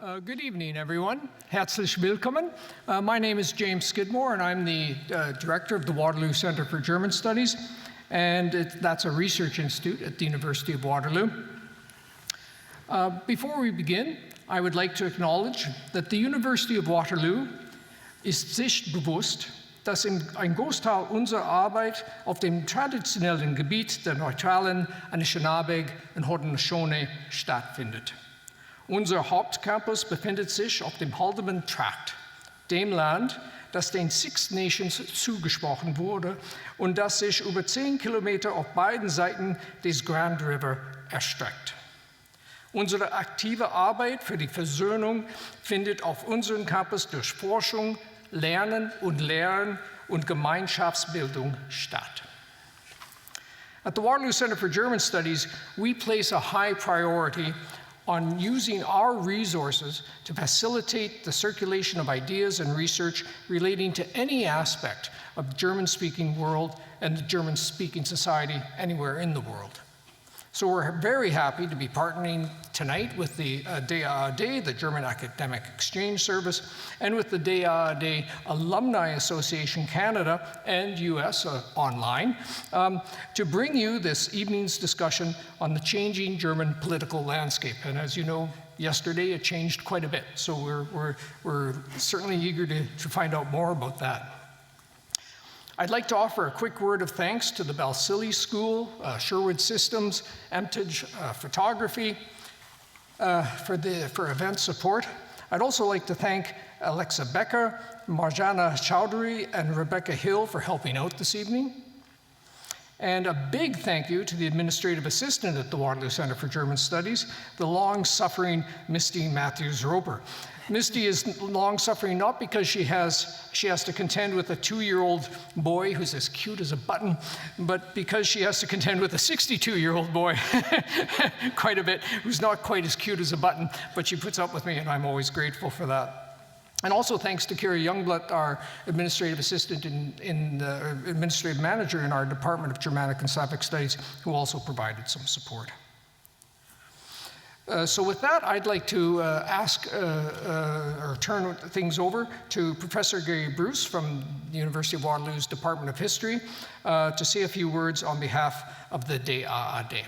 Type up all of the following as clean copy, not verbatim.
Good evening, everyone. Herzlich willkommen. My name is James Skidmore, and I'm the director of the Waterloo Center for German Studies, and that's a research institute at the University of Waterloo. Before we begin, I would like to acknowledge that the University of Waterloo ist sich bewusst, dass ein Großteil unserer Arbeit auf dem traditionellen Gebiet der neutralen Anishinaabe und Haudenosaunee stattfindet. Unser Hauptcampus befindet sich auf dem Haldeman Tract, dem Land, das den Six Nations zugesprochen wurde und das sich über 10 Kilometer auf beiden Seiten des Grand River erstreckt. Unsere aktive Arbeit für die Versöhnung findet auf unserem Campus durch Forschung, Lernen und Lehren und Gemeinschaftsbildung statt. At the Waterloo Center for German Studies, we place a high priority on using our resources to facilitate the circulation of ideas and research relating to any aspect of the German-speaking world and the German-speaking society anywhere in the world. So we're very happy to be partnering tonight with the DAAD, the German Academic Exchange Service, and with the DAAD Alumni Association Canada and US online to bring you this evening's discussion on the changing German political landscape. And as you know, yesterday it changed quite a bit, so we're certainly eager to find out more about that. I'd like to offer a quick word of thanks to the Balsillie School, Sherwood Systems, Emtage Photography for event support. I'd also like to thank Alexa Becker, Marjana Chowdhury, and Rebecca Hill for helping out this evening. And a big thank you to the administrative assistant at the Waterloo Center for German Studies, the long-suffering Misty Matthews-Roper. Misty is long-suffering not because she has to contend with a 2-year-old boy who's as cute as a button, but because she has to contend with a 62-year-old boy, quite a bit, who's not quite as cute as a button, but she puts up with me, and I'm always grateful for that. And also thanks to Kira Youngblood, our administrative assistant administrative manager in our Department of Germanic and Slavic Studies, who also provided some support. So with that, I'd like to turn things over to Professor Gary Bruce from the University of Waterloo's Department of History to say a few words on behalf of the DAAD.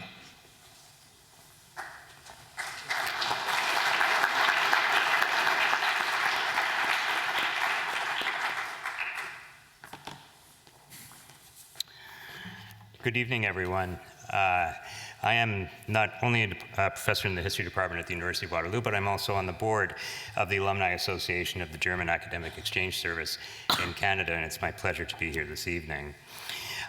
Good evening, everyone. I am not only a professor in the history department at the University of Waterloo, but I'm also on the board of the Alumni Association of the German Academic Exchange Service in Canada, and it's my pleasure to be here this evening.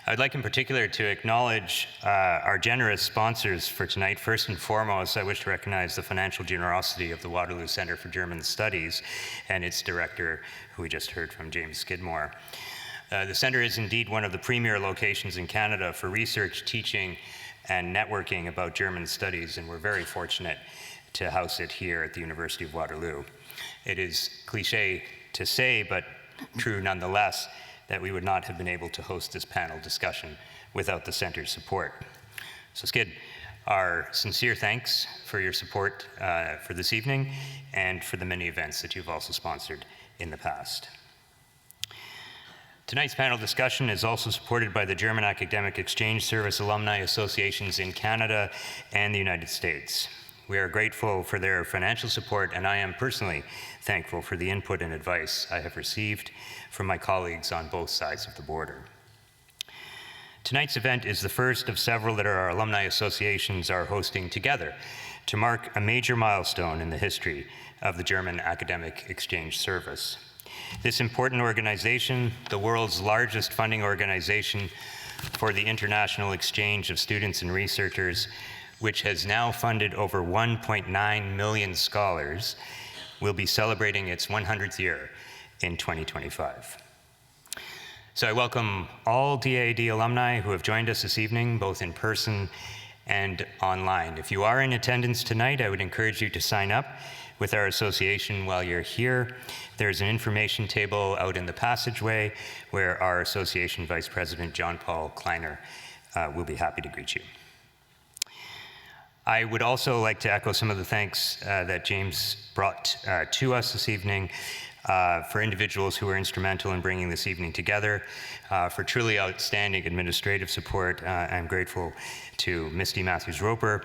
I'd like in particular to acknowledge our generous sponsors for tonight. First and foremost, I wish to recognize the financial generosity of the Waterloo Center for German Studies and its director, who we just heard from, James Skidmore. The center is indeed one of the premier locations in Canada for research, teaching, and networking about German studies, and we're very fortunate to house it here at the University of Waterloo. It is cliché to say, but true nonetheless, that we would not have been able to host this panel discussion without the center's support. So Skid, our sincere thanks for your support for this evening and for the many events that you've also sponsored in the past. Tonight's panel discussion is also supported by the German Academic Exchange Service Alumni Associations in Canada and the United States. We are grateful for their financial support, and I am personally thankful for the input and advice I have received from my colleagues on both sides of the border. Tonight's event is the first of several that our alumni associations are hosting together to mark a major milestone in the history of the German Academic Exchange Service. This important organization, the world's largest funding organization for the international exchange of students and researchers, which has now funded over 1.9 million scholars, will be celebrating its 100th year in 2025. So I welcome all DAAD alumni who have joined us this evening, both in person and online. If you are in attendance tonight, I would encourage you to sign up with our association while you're here. There's an information table out in the passageway where our association vice president, John Paul Kleiner, will be happy to greet you. I would also like to echo some of the thanks that James brought to us this evening for individuals who were instrumental in bringing this evening together, for truly outstanding administrative support. I'm grateful to Misty Matthews-Roper.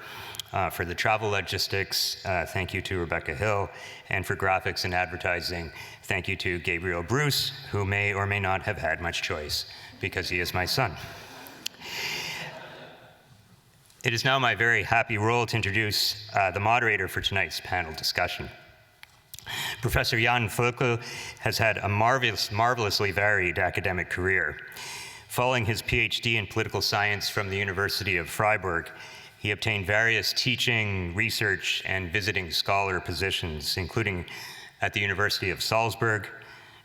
For the travel logistics, thank you to Rebecca Hill. And for graphics and advertising, thank you to Gabriel Bruce, who may or may not have had much choice because he is my son. It is now my very happy role to introduce the moderator for tonight's panel discussion. Professor Jan Völkel has had a marvelously varied academic career. Following his PhD in political science from the University of Freiburg, he obtained various teaching, research, and visiting scholar positions, including at the University of Salzburg,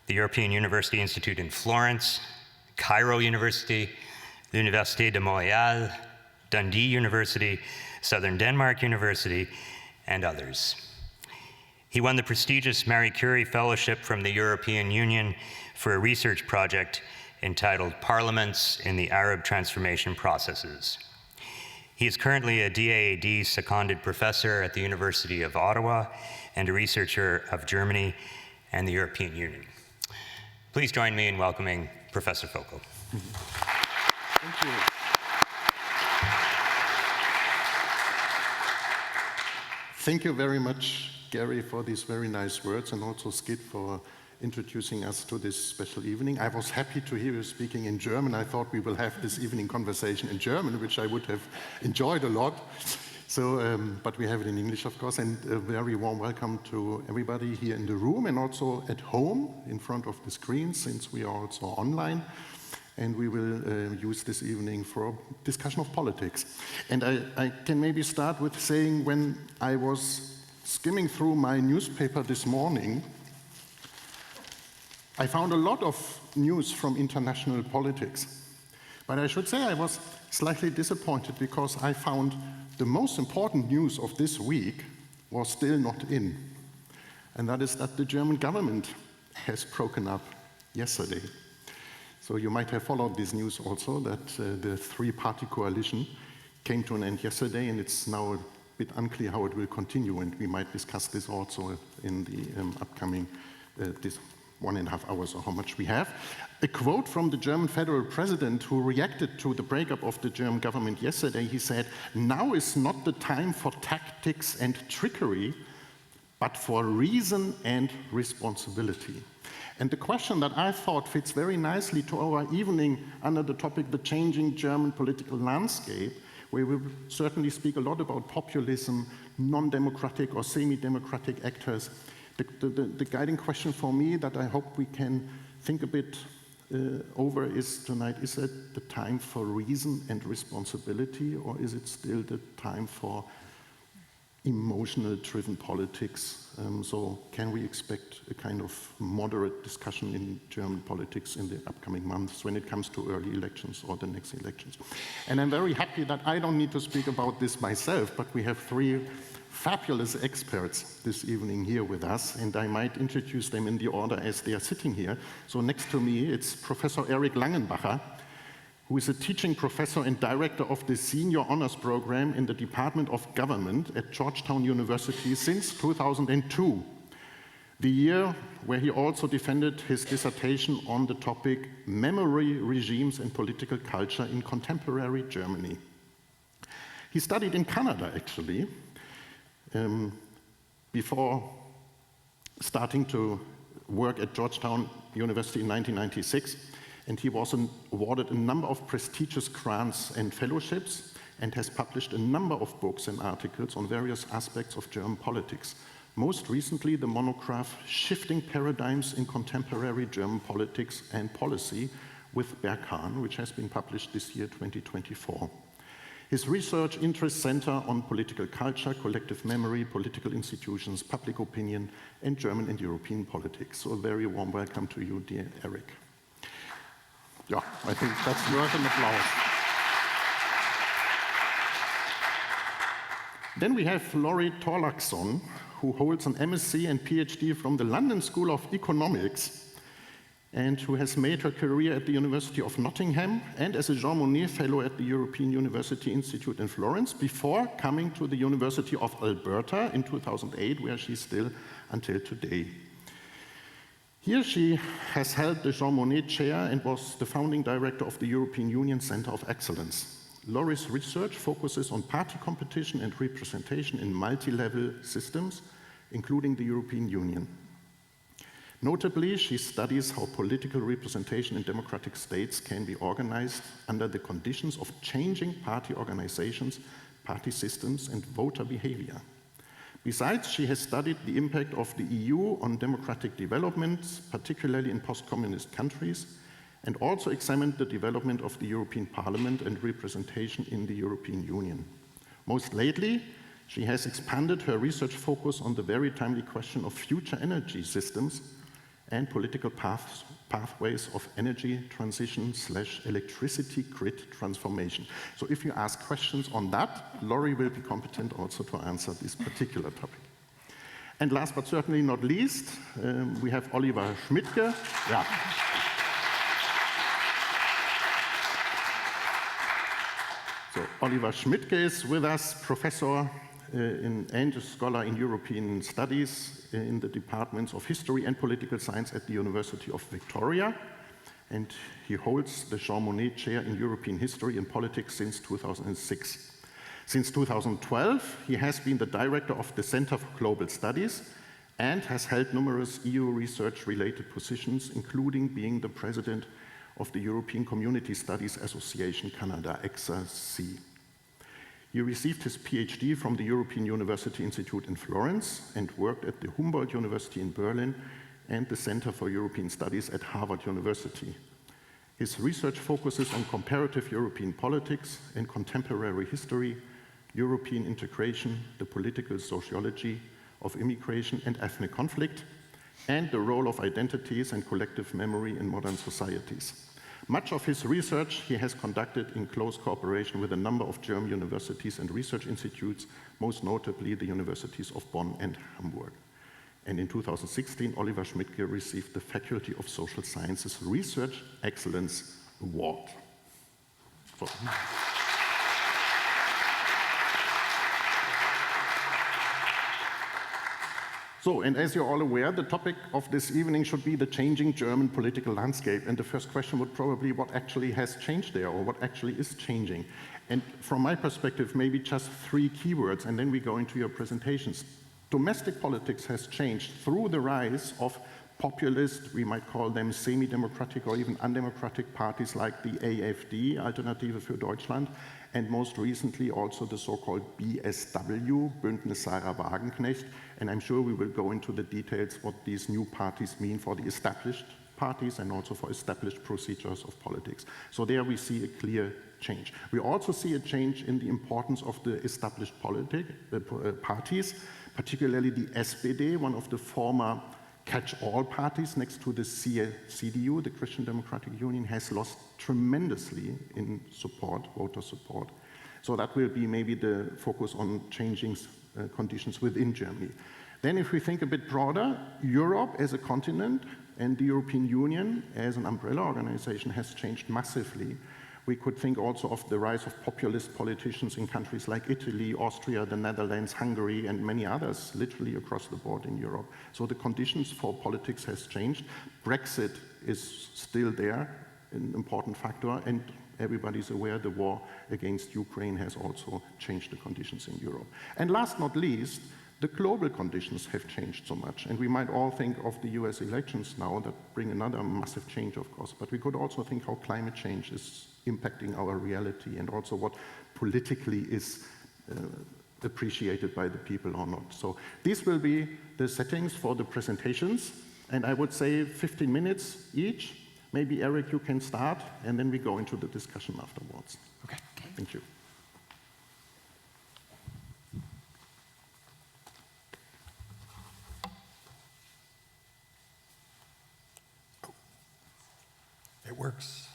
the European University Institute in Florence, Cairo University, the Université de Montréal, Dundee University, Southern Denmark University, and others. He won the prestigious Marie Curie Fellowship from the European Union for a research project entitled Parliaments in the Arab Transformation Processes. He is currently a DAAD seconded professor at the University of Ottawa and a researcher of Germany and the European Union. Please join me in welcoming Professor Völkel. Thank you. Thank you very much, Gary, for these very nice words, and also Skid for introducing us to this special evening. I was happy to hear you speaking in German. I thought we will have this evening conversation in German, which I would have enjoyed a lot. So, but we have it in English, of course, and a very warm welcome to everybody here in the room and also at home in front of the screen, since we are also online. And we will use this evening for a discussion of politics. And I can maybe start with saying, when I was skimming through my newspaper this morning, I found a lot of news from international politics. But I should say I was slightly disappointed because I found the most important news of this week was still not in. And that is that the German government has broken up yesterday. So you might have followed this news also, that the three-party coalition came to an end yesterday, and it's now a bit unclear how it will continue, and we might discuss this also in the upcoming this 1.5 hours or how much we have. A quote from the German federal president who reacted to the breakup of the German government yesterday, he said, "Now is not the time for tactics and trickery, but for reason and responsibility." And the question that I thought fits very nicely to our evening under the topic, the changing German political landscape, where we will certainly speak a lot about populism, non-democratic or semi-democratic actors. The guiding question for me that I hope we can think a bit over is tonight, is it the time for reason and responsibility, or is it still the time for emotional-driven politics? So can we expect a kind of moderate discussion in German politics in the upcoming months when it comes to early elections or the next elections? And I'm very happy that I don't need to speak about this myself, but we have three fabulous experts this evening here with us, and I might introduce them in the order as they are sitting here. So next to me, it's Professor Eric Langenbacher, who is a teaching professor and director of the Senior Honors Program in the Department of Government at Georgetown University since 2002, the year where he also defended his dissertation on the topic Memory, Regimes and Political Culture in Contemporary Germany. He studied in Canada, actually, before starting to work at Georgetown University in 1996. And he was awarded a number of prestigious grants and fellowships and has published a number of books and articles on various aspects of German politics. Most recently, the monograph Shifting Paradigms in Contemporary German Politics and Policy with Berghahn, which has been published this year, 2024. His research interests center on political culture, collective memory, political institutions, public opinion, and German and European politics. So a very warm welcome to you, dear Eric. Yeah, I think that's worth an applause. Then we have Laurie Thorlaksson, who holds an MSc and PhD from the London School of Economics and who has made her career at the University of Nottingham and as a Jean Monnet Fellow at the European University Institute in Florence before coming to the University of Alberta in 2008, where she's still until today. Here she has held the Jean Monnet Chair and was the founding director of the European Union Center of Excellence. Lori's research focuses on party competition and representation in multi-level systems, including the European Union. Notably, she studies how political representation in democratic states can be organized under the conditions of changing party organizations, party systems, and voter behavior. Besides, she has studied the impact of the EU on democratic developments, particularly in post-communist countries, and also examined the development of the European Parliament and representation in the European Union. Most lately, she has expanded her research focus on the very timely question of future energy systems and political pathways of energy transition / electricity grid transformation. So if you ask questions on that, Lori will be competent also to answer this particular topic. And last but certainly not least, we have Oliver Schmidtke. Yeah. So Oliver Schmidtke is with us, professor and a scholar in European Studies in the departments of History and Political Science at the University of Victoria. And he holds the Jean Monnet Chair in European History and Politics since 2006. Since 2012, he has been the director of the Center for Global Studies and has held numerous EU research-related positions, including being the president of the European Community Studies Association Canada, EXA-C. He received his PhD from the European University Institute in Florence and worked at the Humboldt University in Berlin and the Center for European Studies at Harvard University. His research focuses on comparative European politics and contemporary history, European integration, the political sociology of immigration and ethnic conflict, and the role of identities and collective memory in modern societies. Much of his research he has conducted in close cooperation with a number of German universities and research institutes, most notably the universities of Bonn and Hamburg. And in 2016, Oliver Schmidtke received the Faculty of Social Sciences Research Excellence Award. So, and as you're all aware, the topic of this evening should be the changing German political landscape. And the first question would probably be what actually has changed there, or what actually is changing. And from my perspective, maybe just 3 keywords, and then we go into your presentations. Domestic politics has changed through the rise of populist, we might call them semi-democratic or even undemocratic parties like the AfD, Alternative für Deutschland, and most recently also the so-called BSW, Bündnis Sarah Wagenknecht, and I'm sure we will go into the details what these new parties mean for the established parties and also for established procedures of politics. So there we see a clear change. We also see a change in the importance of the established parties, particularly the SPD, one of the former catch-all parties next to the CDU, the Christian Democratic Union, has lost tremendously in support, voter support. So that will be maybe the focus on changing conditions within Germany. Then if we think a bit broader, Europe as a continent and the European Union as an umbrella organization has changed massively. We could think also of the rise of populist politicians in countries like Italy, Austria, the Netherlands, Hungary, and many others, literally across the board in Europe. So the conditions for politics has changed. Brexit is still there, an important factor, and everybody's aware the war against Ukraine has also changed the conditions in Europe. And last not least, the global conditions have changed so much. And we might all think of the US elections now that bring another massive change, of course, but we could also think how climate change is impacting our reality and also what politically is appreciated by the people or not. So these will be the settings for the presentations, and I would say 15 minutes each. Maybe Eric, you can start, and then we go into the discussion afterwards. Okay. Thank you. It works.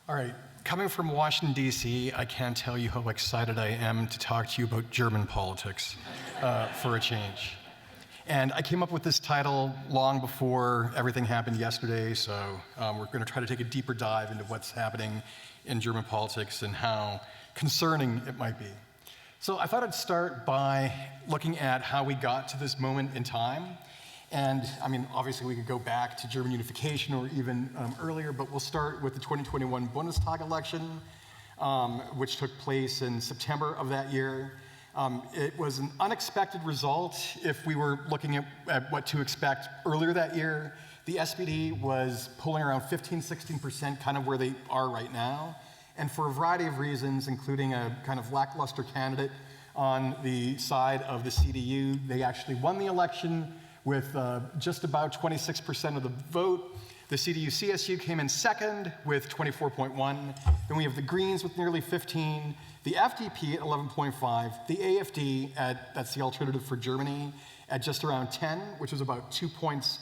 All right, coming from Washington, D.C., I can't tell you how excited I am to talk to you about German politics for a change. And I came up with this title long before everything happened yesterday, so we're going to try to take a deeper dive into what's happening in German politics and how concerning it might be. So I thought I'd start by looking at how we got to this moment in time. And I mean, obviously we could go back to German unification or even earlier, but we'll start with the 2021 Bundestag election, which took place in September of that year. It was an unexpected result if we were looking at what to expect earlier that year. The SPD was polling around 15–16%, kind of where they are right now. And for a variety of reasons, including a kind of lackluster candidate on the side of the CDU, they actually won the election with just about 26% of the vote. The CDU-CSU came in second with 24.1. Then we have the Greens with nearly 15, the FDP at 11.5, the AfD, that's the Alternative for Germany, at just around 10, which was about 2 points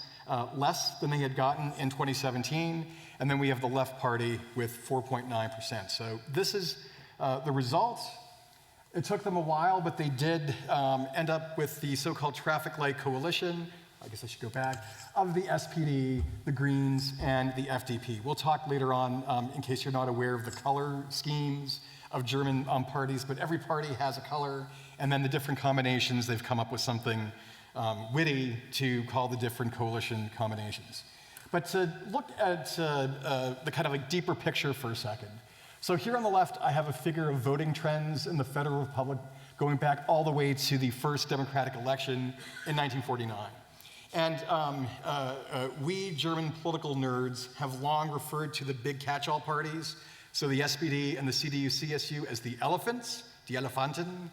less than they had gotten in 2017. And then we have the Left Party with 4.9%. So this is the results. It took them a while, but they did end up with the so-called traffic light coalition, I guess I should go back, of the SPD, the Greens, and the FDP. We'll talk later on, in case you're not aware of the color schemes of German parties, but every party has a color, and then the different combinations, they've come up with something witty to call the different coalition combinations. But to look at the kind of like deeper picture for a second. So here on the left, I have a figure of voting trends in the Federal Republic going back all the way to the first democratic election in 1949. And we German political nerds have long referred to the big catch-all parties, so the SPD and the CDU-CSU, as the elephants, die Elefanten.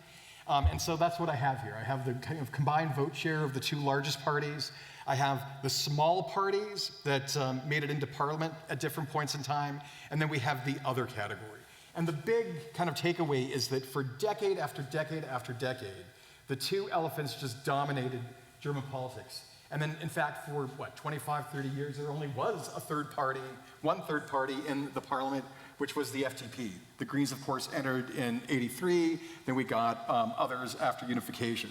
And so that's what I have here. I have the kind of combined vote share of the two largest parties. I have the small parties that made it into parliament at different points in time, and then we have the other category. And the big kind of takeaway is that for decade after decade after decade, the two elephants just dominated German politics. And then, in fact, for, 25, 30 years, there only was one third party in the parliament, which was the FDP. The Greens, of course, entered in '83, then we got others after unification.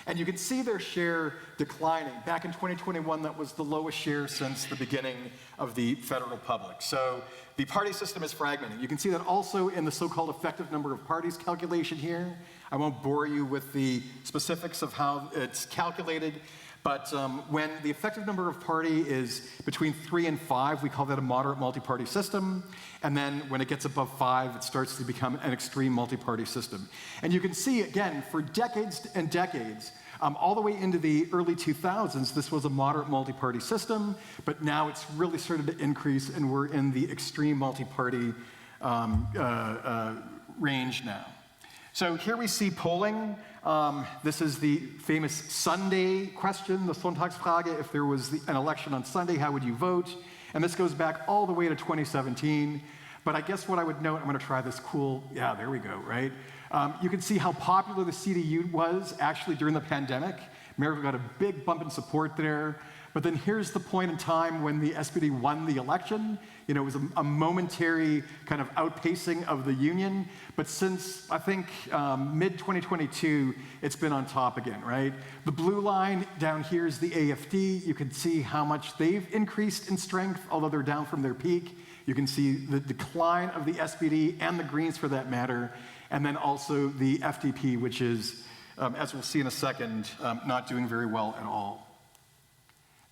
And you can see their share declining. Back in 2021, that was the lowest share since the beginning of the Federal Republic. So the party system is fragmenting. You can see that also in the so-called effective number of parties calculation here. I won't bore you with the specifics of how it's calculated, but when the effective number of party is between 3 and 5, we call that a moderate multi-party system. And then when it gets above 5, it starts to become an extreme multi-party system. And you can see, again, for decades and decades, all the way into the early 2000s, this was a moderate multi-party system, but now it's really started to increase, and we're in the extreme multi-party range now. So here we see polling. This is the famous Sunday question, the Sonntagsfrage. If there was an election on Sunday, how would you vote? And this goes back all the way to 2017. But I guess what I would note, I'm going to try this cool, yeah, there we go, right? You can see how popular the CDU was actually during the pandemic. Merkel got a big bump in support there. But then here's the point in time when the SPD won the election. You know, it was a momentary kind of outpacing of the Union. But since, I think, mid-2022, it's been on top again, right? The blue line down here is the AfD. You can see how much they've increased in strength, although they're down from their peak. You can see the decline of the SPD and the Greens, for that matter. And then also the FDP, which is, as we'll see in a second, not doing very well at all.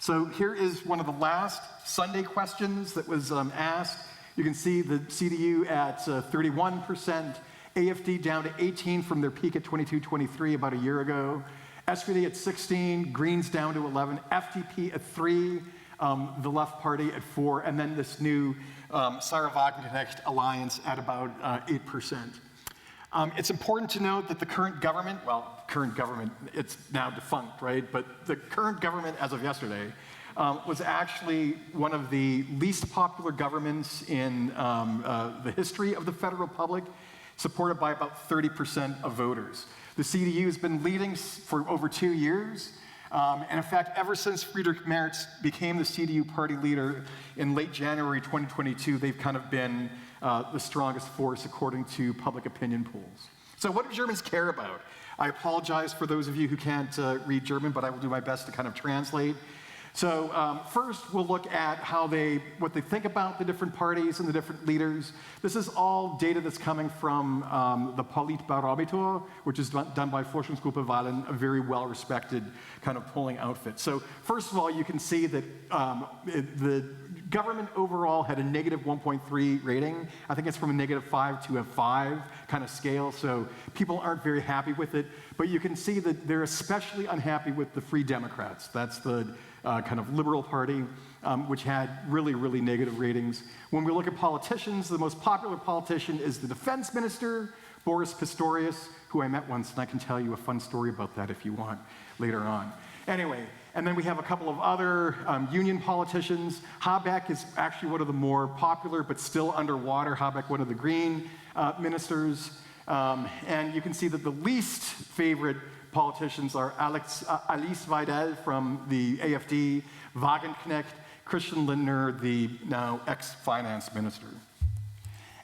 So here is one of the last Sunday questions that was asked. You can see the CDU at 31%, AfD down to 18 from their peak at 22, 23 about a year ago, SPD at 16, Greens down to 11, FDP at 3, the Left Party at 4, and then this new Sarah Wagenknecht alliance at about 8%. It's important to note that the current government, it's now defunct, right? But the current government, as of yesterday, was actually one of the least popular governments in the history of the Federal Republic, supported by about 30% of voters. The CDU has been leading for over 2 years. And in fact, ever since Friedrich Merz became the CDU party leader in late January 2022, they've kind of been the strongest force according to public opinion polls. So what do Germans care about? I apologize for those of you who can't read German, but I will do my best to kind of translate. So first, we'll look at what they think about the different parties and the different leaders. This is all data that's coming from the Politbarometer, which is done by Forschungsgruppe Wahlen, a very well-respected kind of polling outfit. So first of all, you can see that the government overall had a negative 1.3 rating. I think it's from a -5 to a 5 kind of scale, so people aren't very happy with it. But you can see that they're especially unhappy with the Free Democrats. That's the kind of liberal party, which had really, really negative ratings. When we look at politicians, the most popular politician is the defense minister, Boris Pistorius, who I met once, and I can tell you a fun story about that if you want later on. Anyway, and then we have a couple of other union politicians. Habeck is actually one of the more popular, but still underwater. Habeck, one of the Green ministers. And you can see that the least favorite politicians are Alice Weidel from the AfD, Wagenknecht, Christian Lindner, the now ex-finance minister.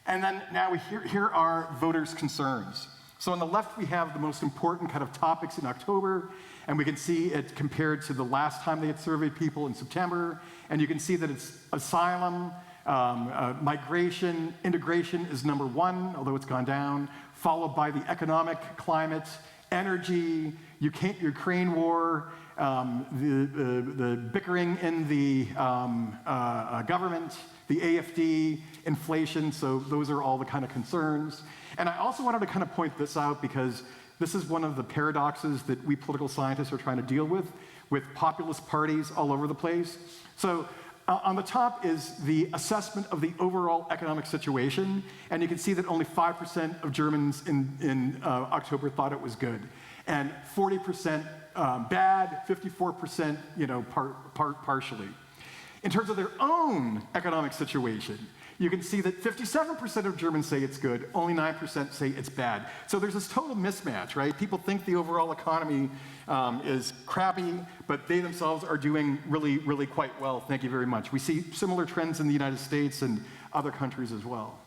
And then now here are voters' concerns. So on the left, we have the most important kind of topics in October, and we can see it compared to the last time they had surveyed people in September. And you can see that it's asylum, migration, integration is number 1, although it's gone down, followed by the economic climate, energy, Ukraine war, the bickering in the government, the AfD, inflation, so those are all the kind of concerns. And I also wanted to kind of point this out because this is one of the paradoxes that we political scientists are trying to deal with populist parties all over the place. So on the top is the assessment of the overall economic situation, and you can see that only 5% of Germans in October thought it was good, and 40% bad, 54% partially. In terms of their own economic situation, you can see that 57% of Germans say it's good, only 9% say it's bad. So there's this total mismatch, right? People think the overall economy is crappy, but they themselves are doing really, really quite well. Thank you very much. We see similar trends in the United States and other countries as well.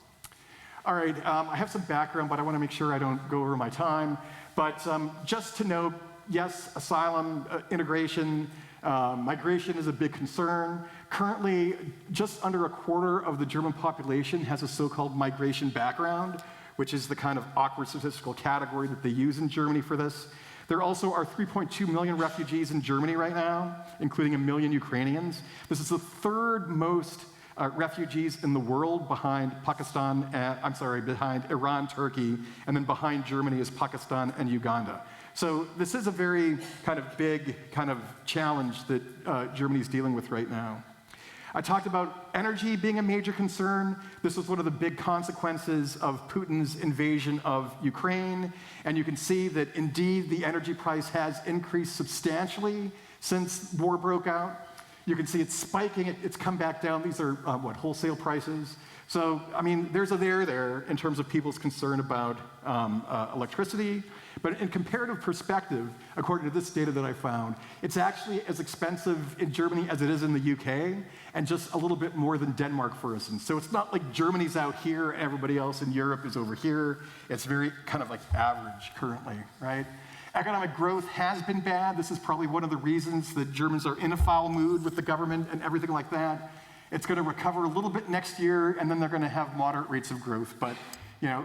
All right, I have some background, but I want to make sure I don't go over my time. But just to note, yes, asylum, integration, migration is a big concern. Currently, just under a quarter of the German population has a so-called migration background, which is the kind of awkward statistical category that they use in Germany for this. There also are 3.2 million refugees in Germany right now, including 1 million Ukrainians. This is the third most refugees in the world behind behind Iran, Turkey, and then behind Germany is Pakistan and Uganda. So this is a very kind of big kind of challenge that Germany is dealing with right now. I talked about energy being a major concern. This was one of the big consequences of Putin's invasion of Ukraine. And you can see that indeed the energy price has increased substantially since war broke out. You can see it's spiking, it's come back down. These are wholesale prices. So, I mean, there's a there in terms of people's concern about electricity. But in comparative perspective, according to this data that I found, it's actually as expensive in Germany as it is in the UK, and just a little bit more than Denmark, for instance. So it's not like Germany's out here, everybody else in Europe is over here. It's very kind of like average currently, right? Economic growth has been bad. This is probably one of the reasons that Germans are in a foul mood with the government and everything like that. It's going to recover a little bit next year, and then they're going to have moderate rates of growth. But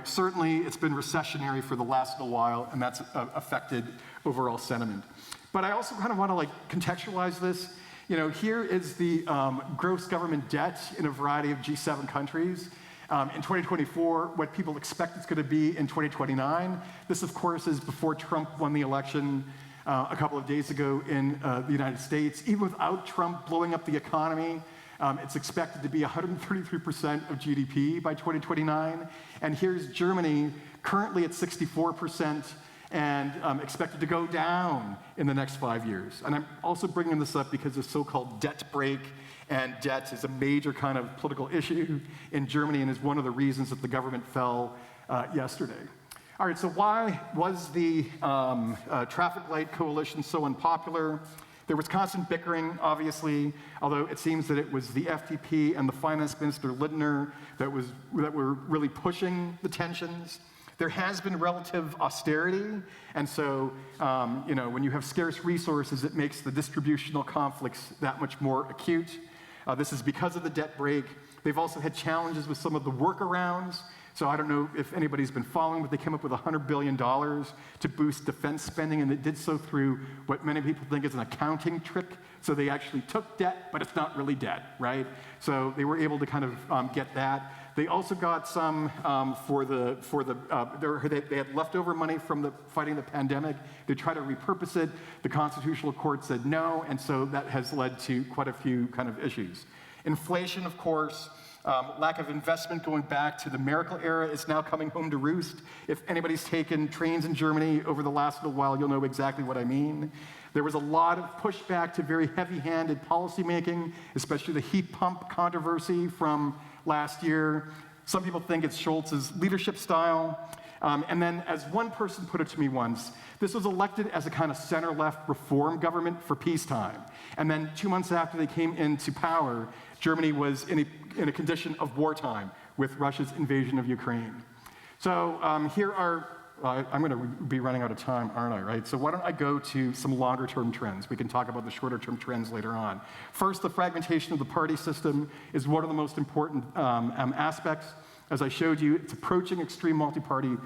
certainly it's been recessionary for the last little while, and that's affected overall sentiment. But I also kind of want to contextualize this. Here is the gross government debt in a variety of G7 countries. In 2024, what people expect it's going to be in 2029. This, of course, is before Trump won the election a couple of days ago in the United States. Even without Trump blowing up the economy, it's expected to be 133% of GDP by 2029. And here's Germany, currently at 64%, and expected to go down in the next 5 years. And I'm also bringing this up because the so-called debt break and debt is a major kind of political issue in Germany and is one of the reasons that the government fell yesterday. All right, so why was the traffic light coalition so unpopular? There was constant bickering, obviously, although it seems that it was the FDP and the finance minister Lindner that were really pushing the tensions. There has been relative austerity, and so when you have scarce resources, it makes the distributional conflicts that much more acute. This is because of the debt brake. They've also had challenges with some of the workarounds. So I don't know if anybody's been following, but they came up with $100 billion to boost defense spending, and they did so through what many people think is an accounting trick. So they actually took debt, but it's not really debt, right? So they were able to kind of get that. They also got some they had leftover money from fighting the pandemic. They tried to repurpose it. The Constitutional Court said no, and so that has led to quite a few kind of issues. Inflation, of course. Lack of investment going back to the Merkel era is now coming home to roost. If anybody's taken trains in Germany over the last little while, you'll know exactly what I mean. There was a lot of pushback to very heavy-handed policymaking, especially the heat pump controversy from last year. Some people think it's Scholz's leadership style. And then, as one person put it to me once, this was elected as a kind of center-left reform government for peacetime. And then 2 months after they came into power, Germany was in a condition of wartime with Russia's invasion of Ukraine. So here are, I'm going to be running out of time, aren't I, right? So why don't I go to some longer-term trends? We can talk about the shorter-term trends later on. First, the fragmentation of the party system is one of the most important aspects. As I showed you, it's approaching extreme multi-party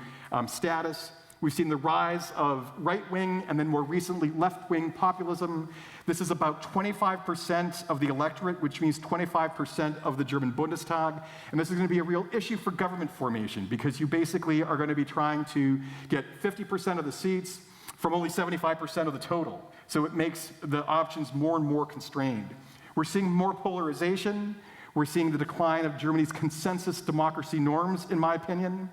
status. We've seen the rise of right-wing and then more recently left-wing populism. This is about 25% of the electorate, which means 25% of the German Bundestag. And this is going to be a real issue for government formation because you basically are going to be trying to get 50% of the seats from only 75% of the total. So it makes the options more and more constrained. We're seeing more polarization. We're seeing the decline of Germany's consensus democracy norms, in my opinion.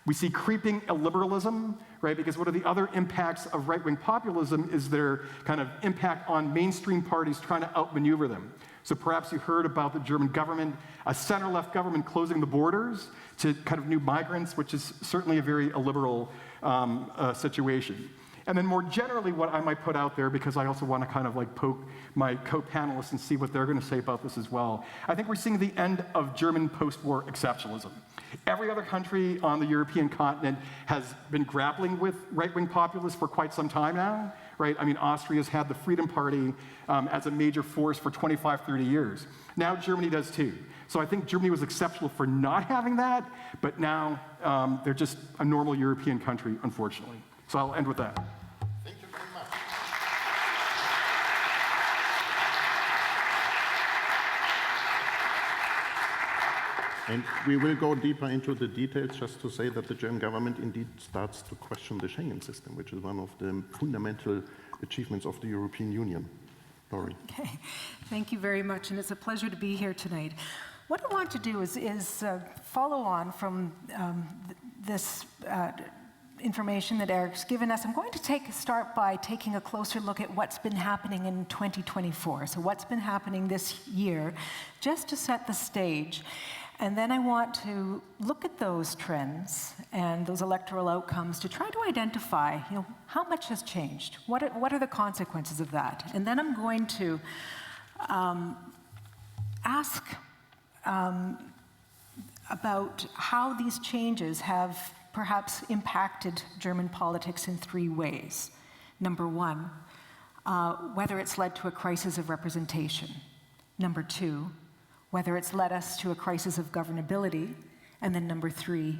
We see creeping illiberalism, right? Because one of the other impacts of right-wing populism is their kind of impact on mainstream parties trying to outmaneuver them. So perhaps you heard about the German government, a center-left government closing the borders to kind of new migrants, which is certainly a very illiberal situation. And then more generally, what I might put out there, because I also want to kind of like poke my co-panelists and see what they're going to say about this as well. I think we're seeing the end of German post-war exceptionalism. Every other country on the European continent has been grappling with right-wing populists for quite some time now, right? I mean, Austria's had the Freedom Party as a major force for 25, 30 years. Now Germany does too. So I think Germany was exceptional for not having that, but now they're just a normal European country, unfortunately. So I'll end with that. Thank you very much. And we will go deeper into the details, just to say that the German government indeed starts to question the Schengen system, which is one of the fundamental achievements of the European Union. Laurie. Okay, thank you very much, and it's a pleasure to be here tonight. What I want to do is follow on from this information that Eric's given us. I'm going to start by taking a closer look at what's been happening in 2024. So what's been happening this year, just to set the stage. And then I want to look at those trends and those electoral outcomes to try to identify, how much has changed? What are the consequences of that? And then I'm going to ask about how these changes have perhaps impacted German politics in 3 ways. Number 1, whether it's led to a crisis of representation. Number 2, whether it's led us to a crisis of governability. And then number 3,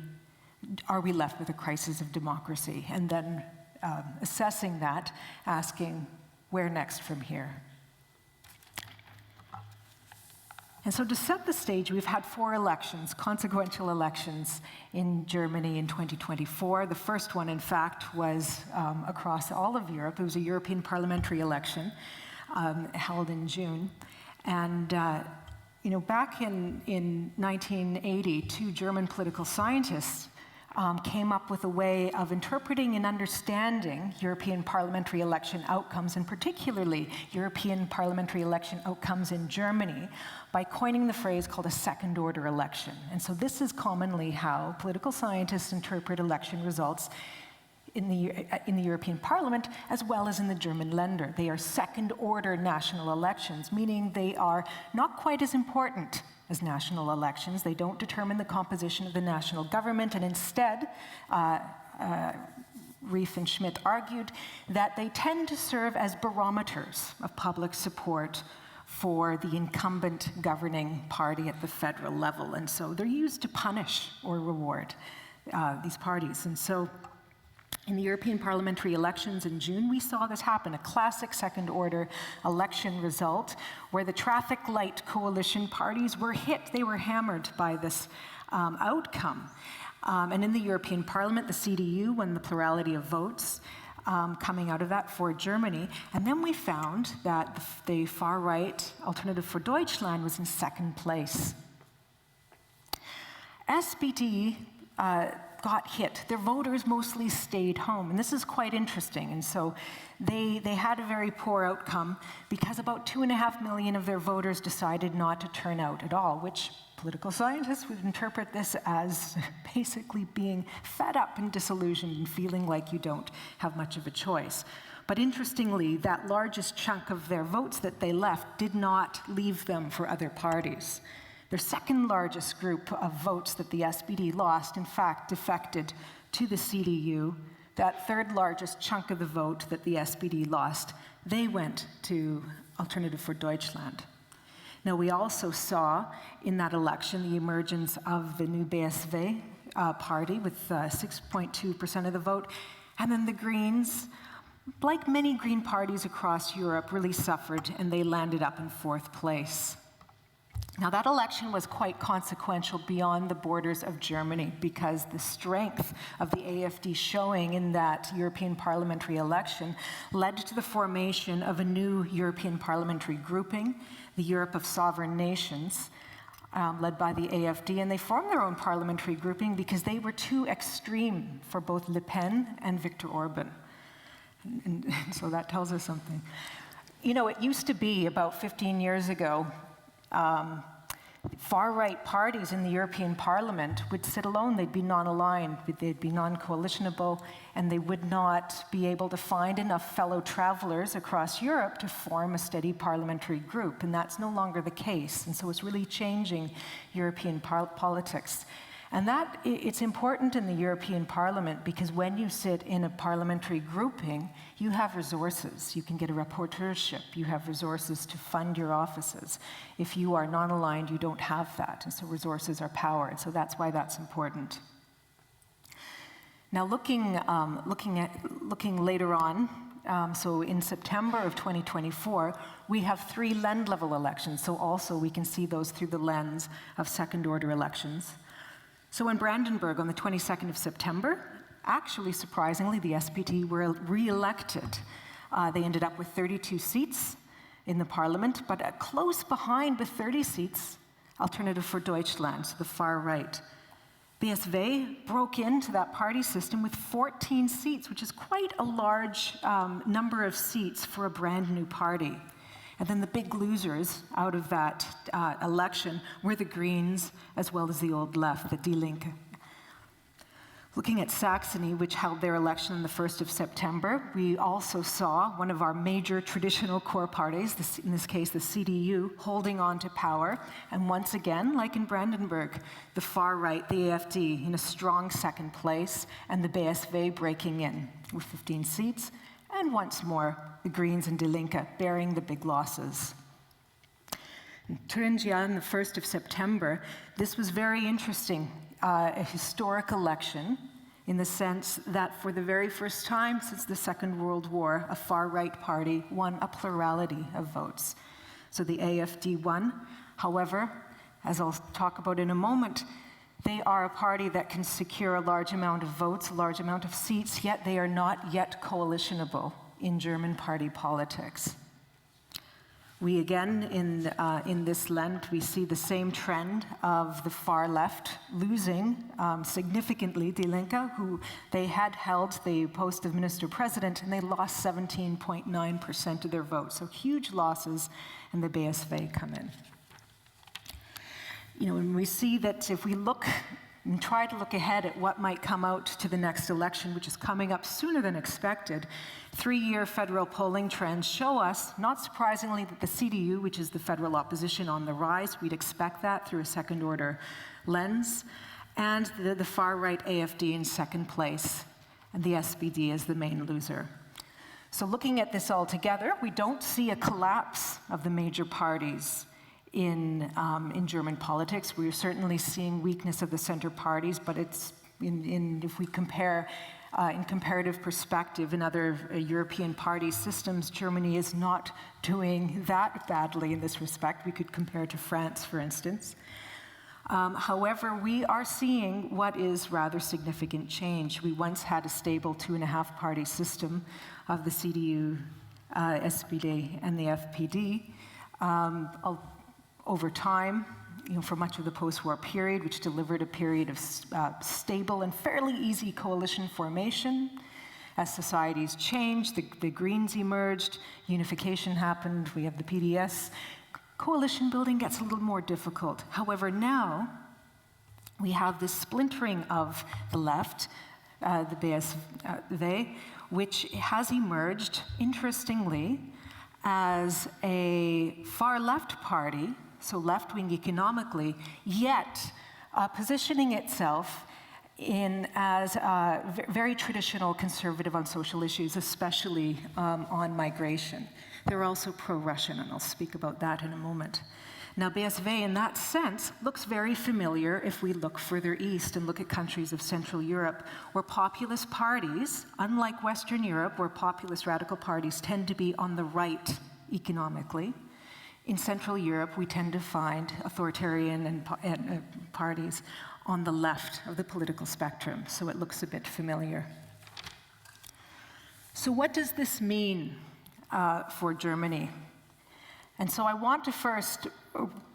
are we left with a crisis of democracy? And then assessing that, asking, where next from here? And so to set the stage, we've had 4 elections, consequential elections in Germany in 2024. The first one, in fact, was across all of Europe. It was a European parliamentary election held in June. And back in 1980, 2 German political scientists came up with a way of interpreting and understanding European parliamentary election outcomes, and particularly European parliamentary election outcomes in Germany, by coining the phrase called a second-order election. And so this is commonly how political scientists interpret election results in the European Parliament, as well as in the German Länder. They are second-order national elections, meaning they are not quite as important as national elections. They don't determine the composition of the national government, and instead, Reif and Schmidt argued that they tend to serve as barometers of public support for the incumbent governing party at the federal level. And so they're used to punish or reward these parties. And so in the European parliamentary elections in June, we saw this happen, a classic second-order election result where the traffic light coalition parties were hit. They were hammered by this outcome. And in the European Parliament, the CDU won the plurality of votes coming out of that for Germany. And then we found that the far-right Alternative for Deutschland was in second place. SPD got hit. Their voters mostly stayed home, and this is quite interesting. And so they had a very poor outcome because about 2.5 million of their voters decided not to turn out at all, which political scientists would interpret this as basically being fed up and disillusioned and feeling like you don't have much of a choice. But interestingly, that largest chunk of their votes that they left did not leave them for other parties. Their second largest group of votes that the SPD lost, in fact, defected to the CDU. That third largest chunk of the vote that the SPD lost, they went to Alternative for Deutschland. Now, we also saw in that election the emergence of the new BSV party with 6.2% of the vote, and then the Greens, like many Green parties across Europe, really suffered, and they landed up in fourth place. Now, that election was quite consequential beyond the borders of Germany because the strength of the AfD showing in that European parliamentary election led to the formation of a new European parliamentary grouping, the Europe of Sovereign Nations, led by the AfD. And they formed their own parliamentary grouping because they were too extreme for both Le Pen and Viktor Orban. And so that tells us something. You know, it used to be about 15 years ago, far-right parties in the European Parliament would sit alone. They'd be non-aligned, they'd be non-coalitionable, and they would not be able to find enough fellow travelers across Europe to form a steady parliamentary group, and that's no longer the case. And so it's really changing European politics. And that, it's important in the European Parliament because when you sit in a parliamentary grouping, you have resources. You can get a rapporteurship. You have resources to fund your offices. If you are non-aligned, you don't have that. And so resources are power. And so that's why that's important. Now looking later on, so in September of 2024, we have 3 Ländlevel elections. So also we can see those through the lens of second-order elections. So in Brandenburg on the 22nd of September, actually surprisingly, the SPD were re-elected. They ended up with 32 seats in the parliament, but close behind with 30 seats, Alternative for Deutschland, so the far right. BSV broke into that party system with 14 seats, which is quite a large number of seats for a brand new party. And then the big losers out of that election were the Greens, as well as the old left, the Die Linke. Looking at Saxony, which held their election on the 1st of September, we also saw one of our major traditional core parties, in this case the CDU, holding on to power. And once again, like in Brandenburg, the far right, the AfD, in a strong second place, and the BSV breaking in with 15 seats. And once more, the Greens and Die Linke bearing the big losses. In Thuringia on the 1st of September, this was very interesting, a historic election in the sense that for the very first time since the Second World War, a far-right party won a plurality of votes. So the AfD won. However, as I'll talk about in a moment, they are a party that can secure a large amount of votes, a large amount of seats, yet they are not yet coalitionable in German party politics. We again, in this Lent, we see the same trend of the far left losing significantly Die Linke, who they had held the post of minister-president, and they lost 17.9% of their votes. So huge losses, and the BSV come in. You know, and we see that if we look and try to look ahead at what might come out to the next election, which is coming up sooner than expected, 3-year federal polling trends show us, not surprisingly, that the CDU, which is the federal opposition, on the rise. We'd expect that through a second-order lens, and the far-right AFD in second place, and the SPD as the main loser. So looking at this all together, we don't see a collapse of the major parties in German politics. We're certainly seeing weakness of the center parties, but it's if we compare in comparative perspective in other European party systems, Germany is not doing that badly in this respect. We could compare to France, for instance. However, we are seeing what is rather significant change. We once had a stable 2.5-party system of the CDU, SPD, and the FPD. Over time, for much of the post-war period, which delivered a period of stable and fairly easy coalition formation. As societies changed, the Greens emerged, unification happened, we have the PDS. Coalition building gets a little more difficult. However, now we have this splintering of the left, the BSV, which has emerged, interestingly, as a far-left party, so left-wing economically, yet positioning itself as very traditional conservative on social issues, especially on migration. They're also pro-Russian, and I'll speak about that in a moment. Now, BSV, in that sense, looks very familiar if we look further east and look at countries of Central Europe, where populist parties, unlike Western Europe, where populist radical parties tend to be on the right economically. In Central Europe, we tend to find authoritarian parties on the left of the political spectrum, so it looks a bit familiar. So what does this mean for Germany? And so I want to first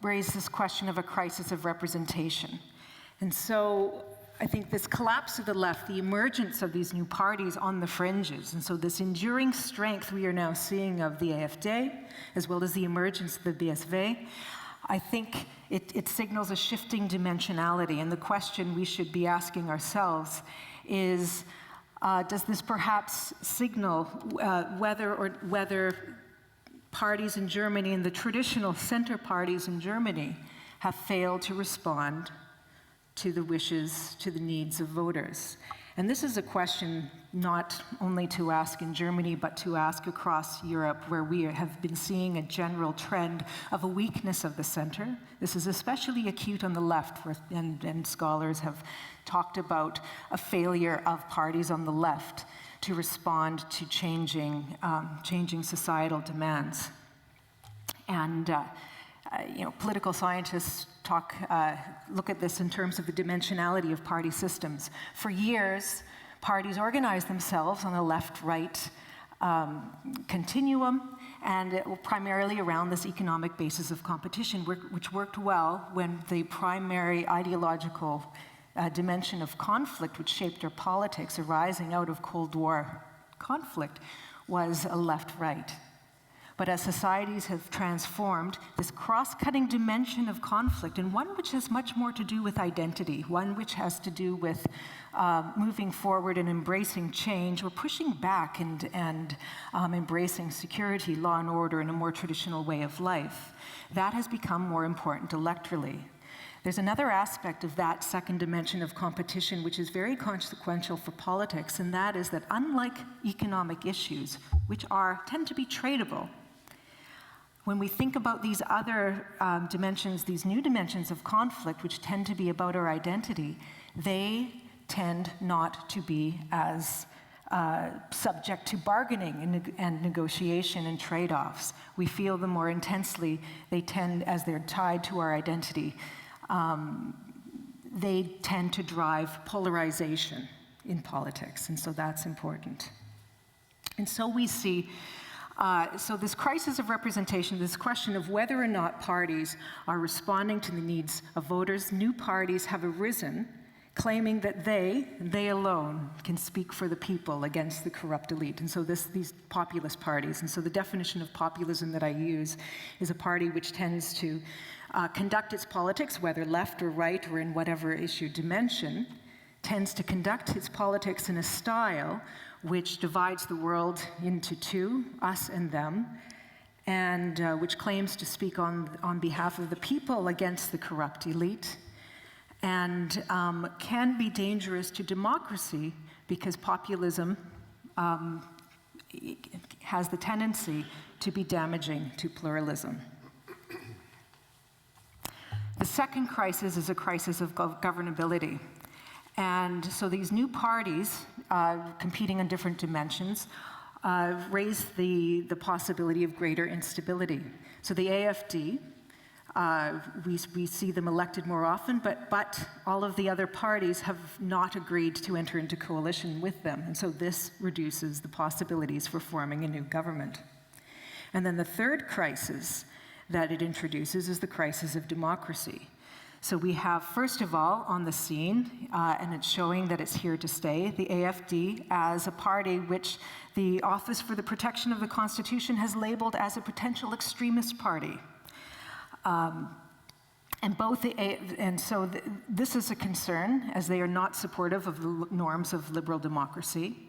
raise this question of a crisis of representation. And so I think this collapse of the left, the emergence of these new parties on the fringes, and so this enduring strength we are now seeing of the AfD, as well as the emergence of the BSV, I think it signals a shifting dimensionality. And the question we should be asking ourselves is, does this perhaps signal whether parties in Germany and the traditional center parties in Germany have failed to respond to the wishes, to the needs of voters? And this is a question not only to ask in Germany, but to ask across Europe, where we have been seeing a general trend of a weakness of the center. This is especially acute on the left, and scholars have talked about a failure of parties on the left to respond to changing societal demands. And political scientists look at this in terms of the dimensionality of party systems. For years, parties organized themselves on a left-right continuum, and primarily around this economic basis of competition, which worked well when the primary ideological dimension of conflict, which shaped our politics arising out of Cold War conflict, was a left-right. But as societies have transformed, this cross-cutting dimension of conflict, and one which has much more to do with identity, one which has to do with moving forward and embracing change, or pushing back and embracing security, law and order in a more traditional way of life, that has become more important electorally. There's another aspect of that second dimension of competition which is very consequential for politics, and that is that unlike economic issues, which tend to be tradable, when we think about these other dimensions, these new dimensions of conflict, which tend to be about our identity, they tend not to be as subject to bargaining and negotiation and trade-offs. We feel them more intensely. They tend, as they're tied to our identity, they tend to drive polarization in politics, and so that's important. And so we see so this crisis of representation, this question of whether or not parties are responding to the needs of voters, new parties have arisen, claiming that they alone can speak for the people against the corrupt elite. And so these populist parties, and so the definition of populism that I use is a party which tends to conduct its politics, whether left or right or in whatever issue dimension, tends to conduct its politics in a style which divides the world into two, us and them, and which claims to speak on behalf of the people against the corrupt elite, and can be dangerous to democracy because populism has the tendency to be damaging to pluralism. The second crisis is a crisis of governability. And so these new parties, competing on different dimensions, raise the possibility of greater instability. So the AFD, we see them elected more often, but all of the other parties have not agreed to enter into coalition with them. And so this reduces the possibilities for forming a new government. And then the third crisis that it introduces is the crisis of democracy. So we have, first of all, on the scene, and it's showing that it's here to stay, the AFD as a party which the Office for the Protection of the Constitution has labeled as a potential extremist party. This is a concern, as they are not supportive of the norms of liberal democracy.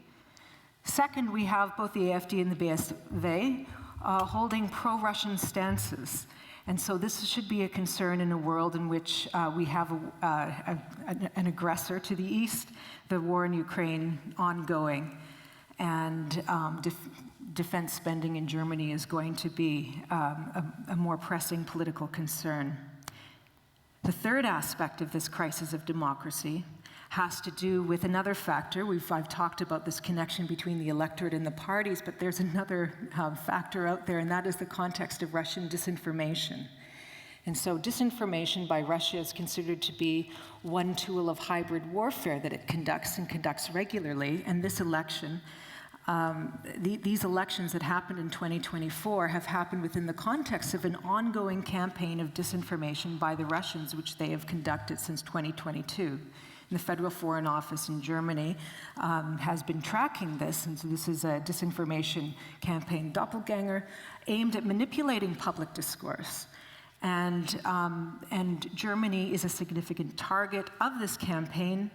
Second, we have both the AFD and the BSV holding pro-Russian stances. And so this should be a concern in a world in which we have an aggressor to the east, the war in Ukraine ongoing, and defense spending in Germany is going to be a more pressing political concern. The third aspect of this crisis of democracy has to do with another factor. I've talked about this connection between the electorate and the parties, but there's another factor out there, and that is the context of Russian disinformation. And so disinformation by Russia is considered to be one tool of hybrid warfare that it conducts regularly. And this election, these elections that happened in 2024 have happened within the context of an ongoing campaign of disinformation by the Russians, which they have conducted since 2022. The Federal Foreign Office in Germany has been tracking this, and so this is a disinformation campaign, Doppelganger, aimed at manipulating public discourse. And Germany is a significant target of this campaign,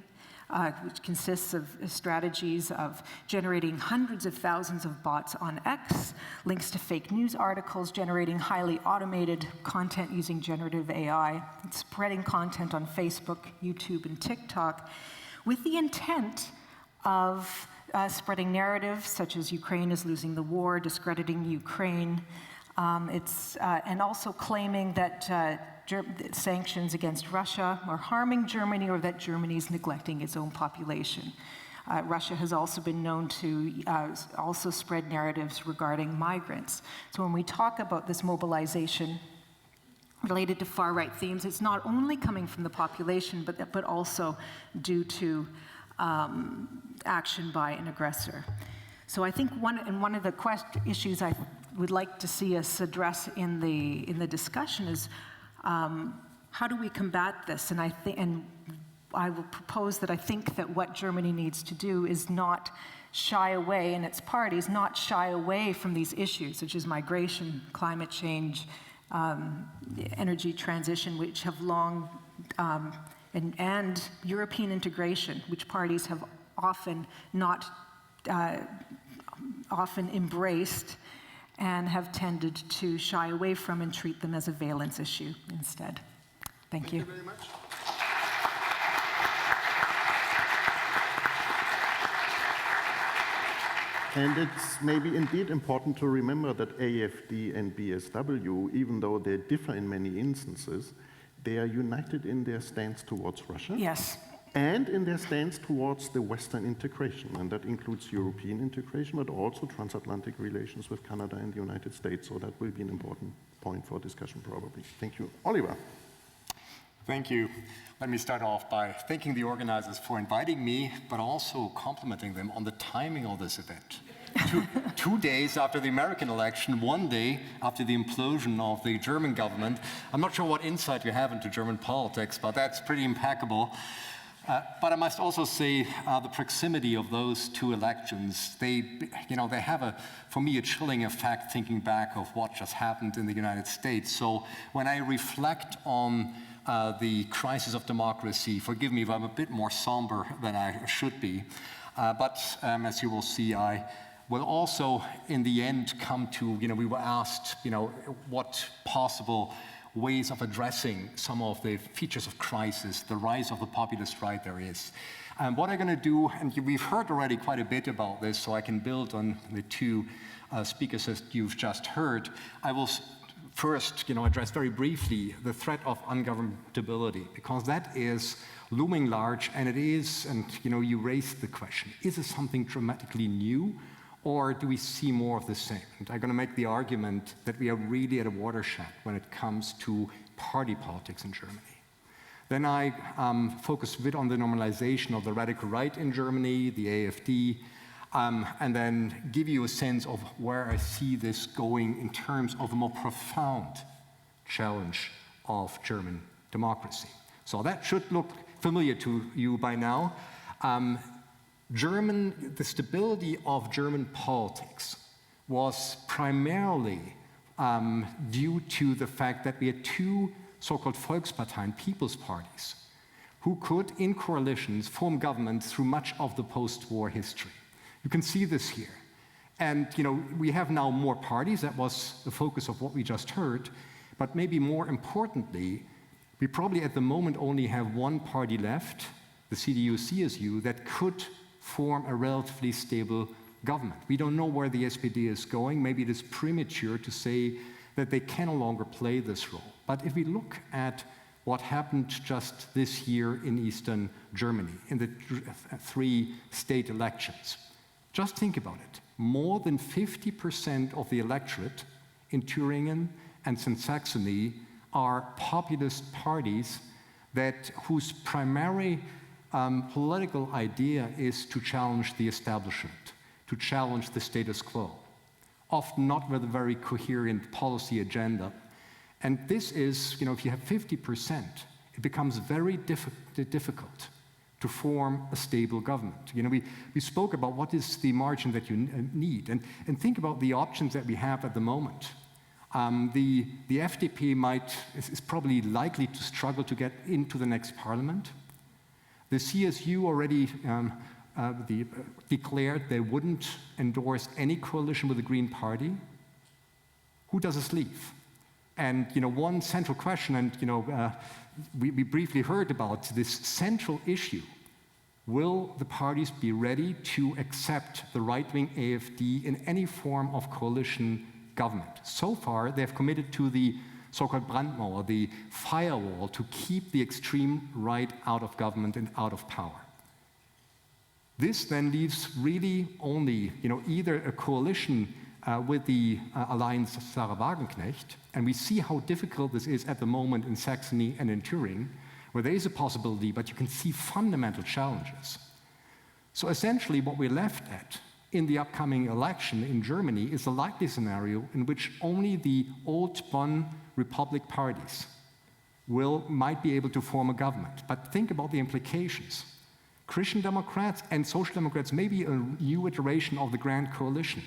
which consists of strategies of generating hundreds of thousands of bots on X, links to fake news articles, generating highly automated content using generative AI, and spreading content on Facebook, YouTube, and TikTok, with the intent of spreading narratives such as Ukraine is losing the war, discrediting Ukraine, and also claiming that sanctions against Russia are harming Germany or that Germany is neglecting its own population. Russia has also been known to also spread narratives regarding migrants. So when we talk about this mobilization related to far-right themes, it's not only coming from the population, but also due to action by an aggressor. So I think one of the issues I would like to see us address in the discussion is how do we combat this? And I will propose that I think that what Germany needs to do is not shy away, and its parties not shy away from these issues, such as migration, climate change, energy transition, which have long, and European integration, which parties have often not often embraced and have tended to shy away from and treat them as a valence issue instead. Thank you. Thank you very much. And it's maybe indeed important to remember that AFD and BSW, even though they differ in many instances, they are united in their stance towards Russia. Yes. And in their stance towards the Western integration, and that includes European integration, but also transatlantic relations with Canada and the United States. So that will be an important point for discussion, probably. Thank you. Oliver. Thank you. Let me start off by thanking the organizers for inviting me, but also complimenting them on the timing of this event. 2 days after the American election, 1 day after the implosion of the German government. I'm not sure what insight you have into German politics, but that's pretty impeccable. But I must also say the proximity of those two elections, they have for me, a chilling effect thinking back of what just happened in the United States. So when I reflect on the crisis of democracy, forgive me if I'm a bit more somber than I should be, but as you will see, I will also, in the end, come to, we were asked, what possible ways of addressing some of the features of crisis, the rise of the populist right there is. And what I'm going to do, and we've heard already quite a bit about this, so I can build on the two speakers that you've just heard. I will first, address very briefly the threat of ungovernability, because that is looming large, and it is, and you raised the question, is it something dramatically new? Or do we see more of the same? And I'm going to make the argument that we are really at a watershed when it comes to party politics in Germany. Then I focus a bit on the normalization of the radical right in Germany, the AfD, and then give you a sense of where I see this going in terms of a more profound challenge of German democracy. So that should look familiar to you by now. The stability of German politics was primarily due to the fact that we had two so-called Volksparteien, people's parties, who could, in coalitions, form governments through much of the post-war history. You can see this here. And we have now more parties. That was the focus of what we just heard. But maybe more importantly, we probably at the moment only have one party left, the CDU-CSU, that could form a relatively stable government. We don't know where the SPD is going. Maybe it is premature to say that they can no longer play this role. But if we look at what happened just this year in Eastern Germany, in the three state elections, just think about it. More than 50% of the electorate in Thuringen and Saxony are populist parties whose primary political idea is to challenge the establishment, to challenge the status quo, often not with a very coherent policy agenda. And this is, if you have 50%, it becomes very difficult to form a stable government. We spoke about what is the margin that you need, and think about the options that we have at the moment. The FDP is probably likely to struggle to get into the next parliament. The CSU already declared they wouldn't endorse any coalition with the Green Party. Who does this leave? And one central question, and we briefly heard about this central issue: will the parties be ready to accept the right-wing AfD in any form of coalition government? So far, they have committed to the so-called Brandmauer, the firewall, to keep the extreme right out of government and out of power. This then leaves really only, either a coalition with the alliance of Sarah Wagenknecht, and we see how difficult this is at the moment in Saxony and in Turin, where there is a possibility, but you can see fundamental challenges. So essentially what we're left at in the upcoming election in Germany is a likely scenario in which only the old Bonn Republic parties might be able to form a government. But think about the implications. Christian Democrats and Social Democrats may be a new iteration of the Grand Coalition.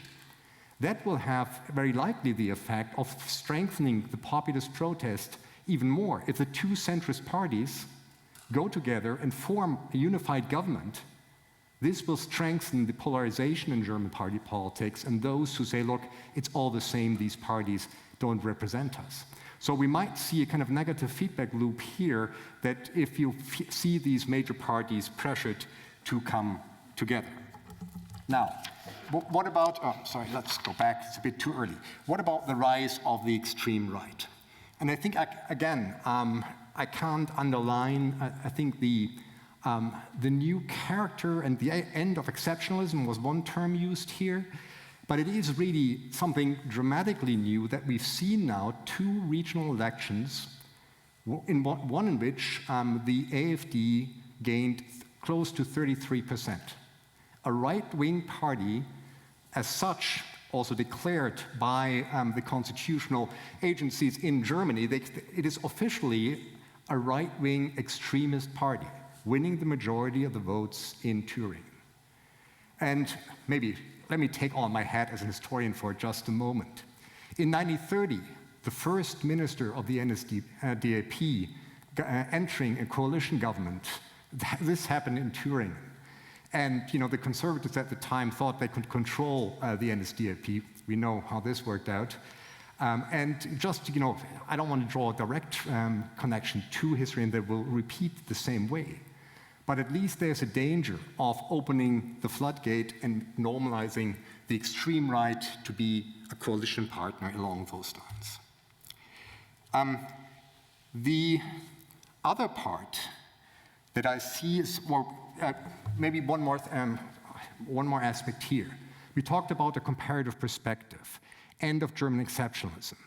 That will have very likely the effect of strengthening the populist protest even more. If the two centrist parties go together and form a unified government, this will strengthen the polarization in German party politics and those who say, look, it's all the same, these parties don't represent us. So we might see a kind of negative feedback loop here that if you see these major parties pressured to come together. Now, what about, let's go back, it's a bit too early. What about the rise of the extreme right? And I think, again, I can't underline, I think the new character and the end of exceptionalism was one term used here, but it is really something dramatically new that we've seen now, two regional elections, one in which the AfD gained close to 33%. A right-wing party, as such, also declared by the constitutional agencies in Germany, it is officially a right-wing extremist party. winning the majority of the votes in Turin. And maybe let me take on my hat as a historian for just a moment. In 1930, the first minister of the NSDAP entering a coalition government, this happened in Turin. And the conservatives at the time thought they could control the NSDAP. We know how this worked out. And just, I don't want to draw a direct connection to history and that will repeat the same way. But at least there's a danger of opening the floodgate and normalizing the extreme right to be a coalition partner along those lines. The other part that I see is, maybe one more aspect here. We talked about a comparative perspective, end of German exceptionalism.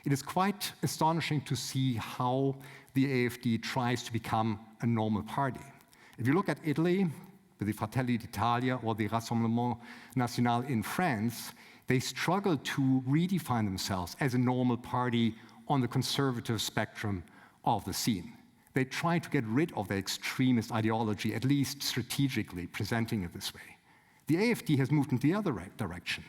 It is quite astonishing to see how the AfD tries to become a normal party. If you look at Italy, with the Fratelli d'Italia or the Rassemblement National in France, they struggle to redefine themselves as a normal party on the conservative spectrum of the scene. They try to get rid of their extremist ideology, at least strategically, presenting it this way. The AfD has moved in the other direction.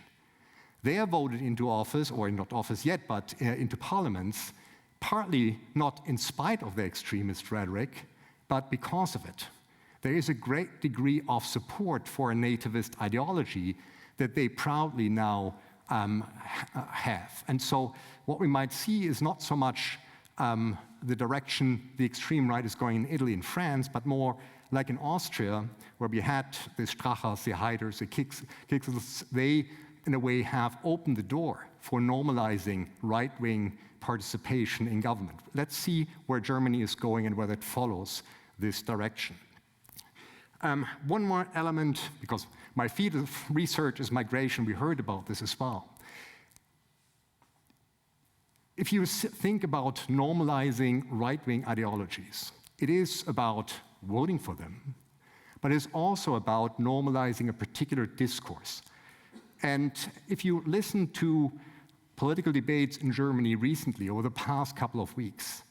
They are voted into office, or not office yet, but into parliaments, partly not in spite of their extremist rhetoric, but because of it. There is a great degree of support for a nativist ideology that they proudly now have. And so what we might see is not so much the direction the extreme right is going in Italy and France, but more like in Austria, where we had the Strachers, the Haiders, the Kicksels. They, in a way, have opened the door for normalizing right-wing participation in government. Let's see where Germany is going and whether it follows this direction. One more element, because my field of research is migration, we heard about this as well. If you think about normalizing right-wing ideologies, it is about voting for them, but it's also about normalizing a particular discourse. And if you listen to political debates in Germany recently, over the past couple of weeks,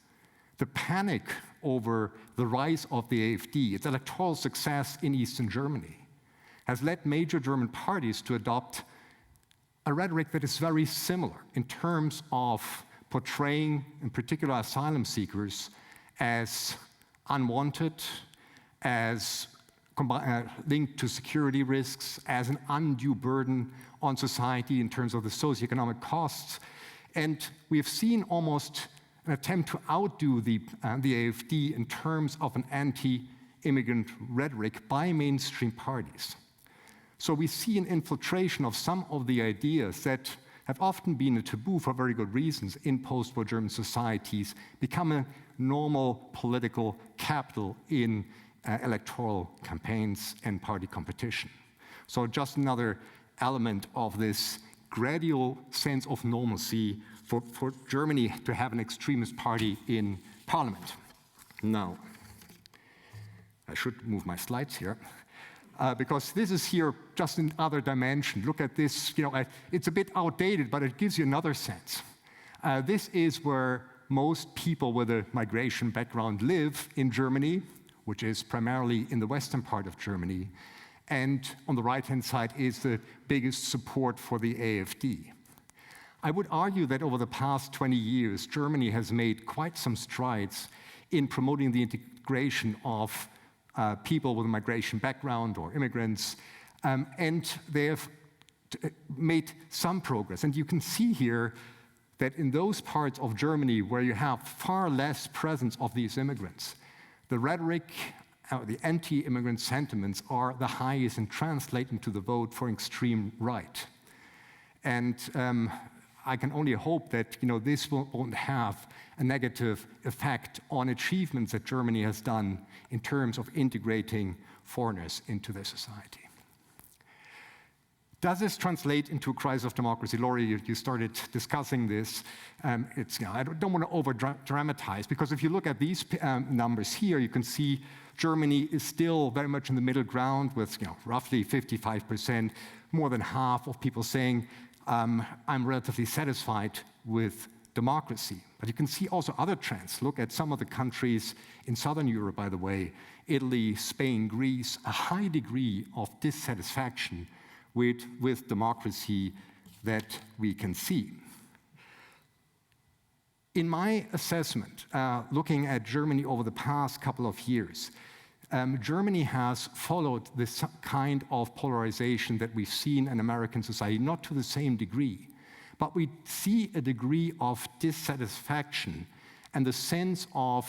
the panic over the rise of the AfD, its electoral success in Eastern Germany, has led major German parties to adopt a rhetoric that is very similar in terms of portraying, in particular, asylum seekers as unwanted, as linked to security risks, as an undue burden on society in terms of the socioeconomic costs. And we have seen almost an attempt to outdo the AfD in terms of an anti-immigrant rhetoric by mainstream parties. So we see an infiltration of some of the ideas that have often been a taboo for very good reasons in post-war German societies, become a normal political capital in electoral campaigns and party competition. So just another element of this gradual sense of normalcy for Germany to have an extremist party in parliament. Now, I should move my slides here, because this is here just another dimension. Look at this, it's a bit outdated, but it gives you another sense. This is where most people with a migration background live in Germany, which is primarily in the western part of Germany. And on the right-hand side is the biggest support for the AfD. I would argue that over the past 20 years, Germany has made quite some strides in promoting the integration of people with a migration background or immigrants, and they have made some progress. And you can see here that in those parts of Germany where you have far less presence of these immigrants, the rhetoric, the anti-immigrant sentiments are the highest and translate into the vote for extreme right. And I can only hope that this won't have a negative effect on achievements that Germany has done in terms of integrating foreigners into their society. Does this translate into a crisis of democracy? Laurie, you started discussing this. I don't want to over-dramatize, because if you look at these numbers here, you can see Germany is still very much in the middle ground with roughly 55%, more than half of people saying, I'm relatively satisfied with democracy. But you can see also other trends. Look at some of the countries in Southern Europe, by the way, Italy, Spain, Greece, a high degree of dissatisfaction with democracy that we can see. In my assessment, looking at Germany over the past couple of years, Germany has followed this kind of polarization that we've seen in American society, not to the same degree, but we see a degree of dissatisfaction and the sense of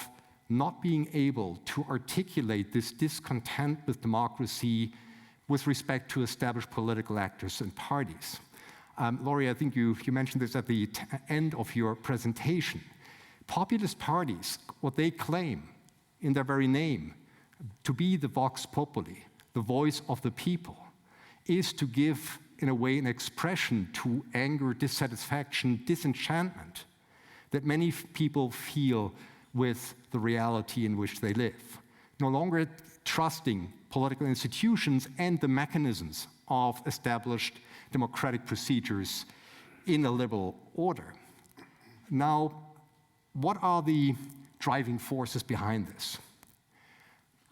not being able to articulate this discontent with democracy with respect to established political actors and parties. Laurie, I think you mentioned this at the end of your presentation. Populist parties, what they claim in their very name, to be the vox populi, the voice of the people, is to give, in a way, an expression to anger, dissatisfaction, disenchantment that many people feel with the reality in which they live. No longer trusting political institutions and the mechanisms of established democratic procedures in a liberal order. Now, what are the driving forces behind this?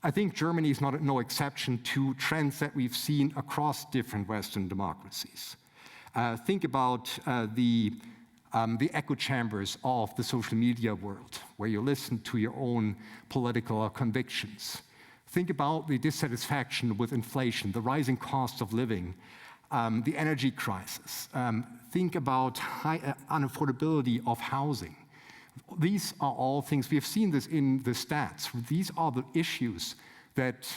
I think Germany is no exception to trends that we've seen across different Western democracies. Think about the echo chambers of the social media world, where you listen to your own political convictions. Think about the dissatisfaction with inflation, the rising cost of living, the energy crisis. Think about high unaffordability of housing. These are all things, we have seen this in the stats. These are the issues that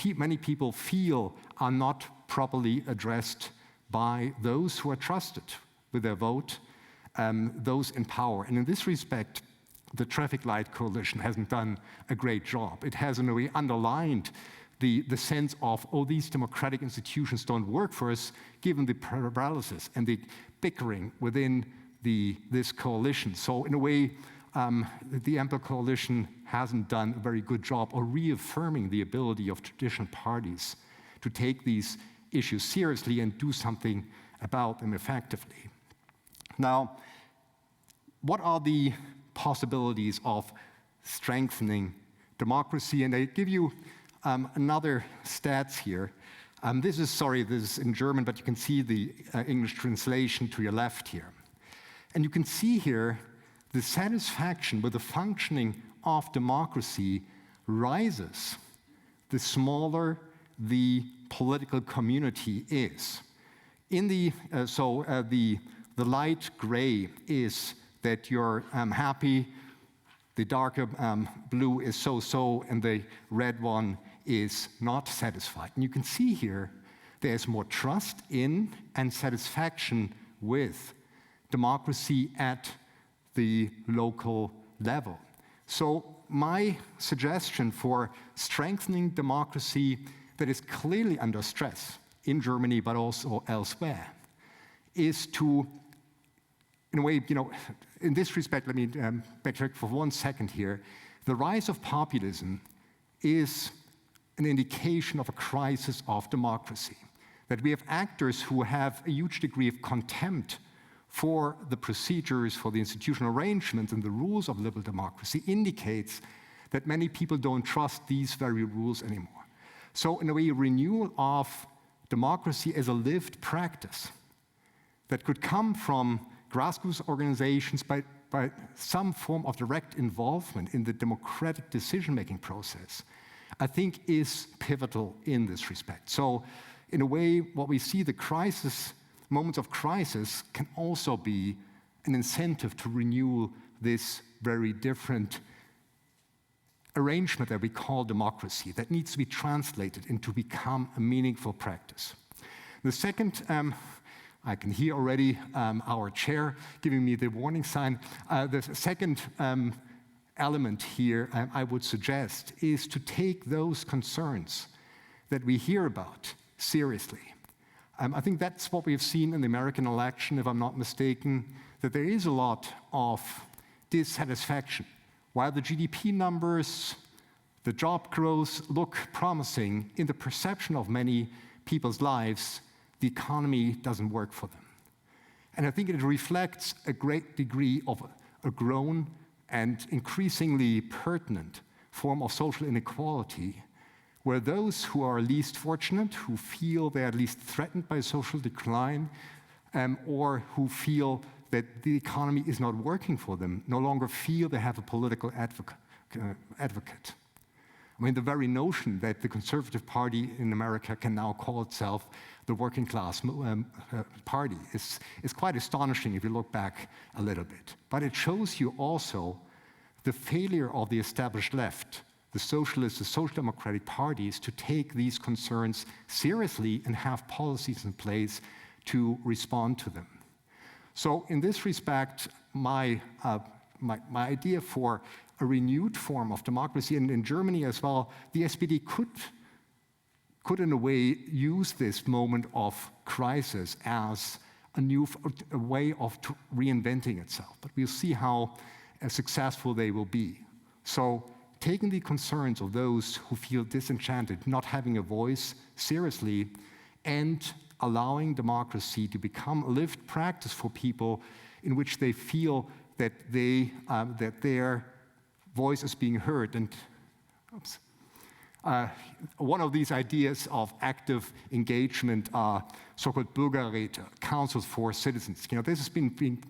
many people feel are not properly addressed by those who are trusted with their vote, those in power. And in this respect, the Traffic Light Coalition hasn't done a great job. It has, in a way, underlined the sense of, oh, these democratic institutions don't work for us, given the paralysis and the bickering within this coalition. So in a way, the Ampel coalition hasn't done a very good job of reaffirming the ability of traditional parties to take these issues seriously and do something about them effectively. Now, what are the possibilities of strengthening democracy? And I give you another stats here. This is in German, but you can see the English translation to your left here. And you can see here the satisfaction with the functioning of democracy rises the smaller the political community is. In the light gray is that you're happy, the darker blue is so-so, and the red one is not satisfied. And you can see here there's more trust in and satisfaction with democracy at the local level. So my suggestion for strengthening democracy that is clearly under stress in Germany, but also elsewhere, is to, in a way, in this respect, let me backtrack for 1 second here. The rise of populism is an indication of a crisis of democracy, that we have actors who have a huge degree of contempt for the procedures, for the institutional arrangements and the rules of liberal democracy, indicates that many people don't trust these very rules anymore. So in a way, a renewal of democracy as a lived practice that could come from grassroots organizations by some form of direct involvement in the democratic decision-making process, I think is pivotal in this respect. So in a way, what we see, the moments of crisis can also be an incentive to renew this very different arrangement that we call democracy that needs to be translated into become a meaningful practice. The second, I can hear already our chair giving me the warning sign. The second element here I would suggest is to take those concerns that we hear about seriously. I think that's what we have seen in the American election, if I'm not mistaken, that there is a lot of dissatisfaction. While the GDP numbers, the job growth look promising, in the perception of many people's lives, the economy doesn't work for them. And I think it reflects a great degree of a grown and increasingly pertinent form of social inequality, where those who are least fortunate, who feel they are least threatened by social decline, or who feel that the economy is not working for them, no longer feel they have a political advocate. I mean, the very notion that the Conservative Party in America can now call itself the working class party is quite astonishing if you look back a little bit. But it shows you also the failure of the established left, the socialist, the social democratic parties, to take these concerns seriously and have policies in place to respond to them. So in this respect, my idea for a renewed form of democracy, and in Germany as well, the SPD could in a way use this moment of crisis as a way of reinventing itself. But we'll see how successful they will be. So taking the concerns of those who feel disenchanted, not having a voice seriously, and allowing democracy to become a lived practice for people in which they feel that their voice is being heard. And one of these ideas of active engagement are so-called Bürgerräte, councils for citizens. You know, this has been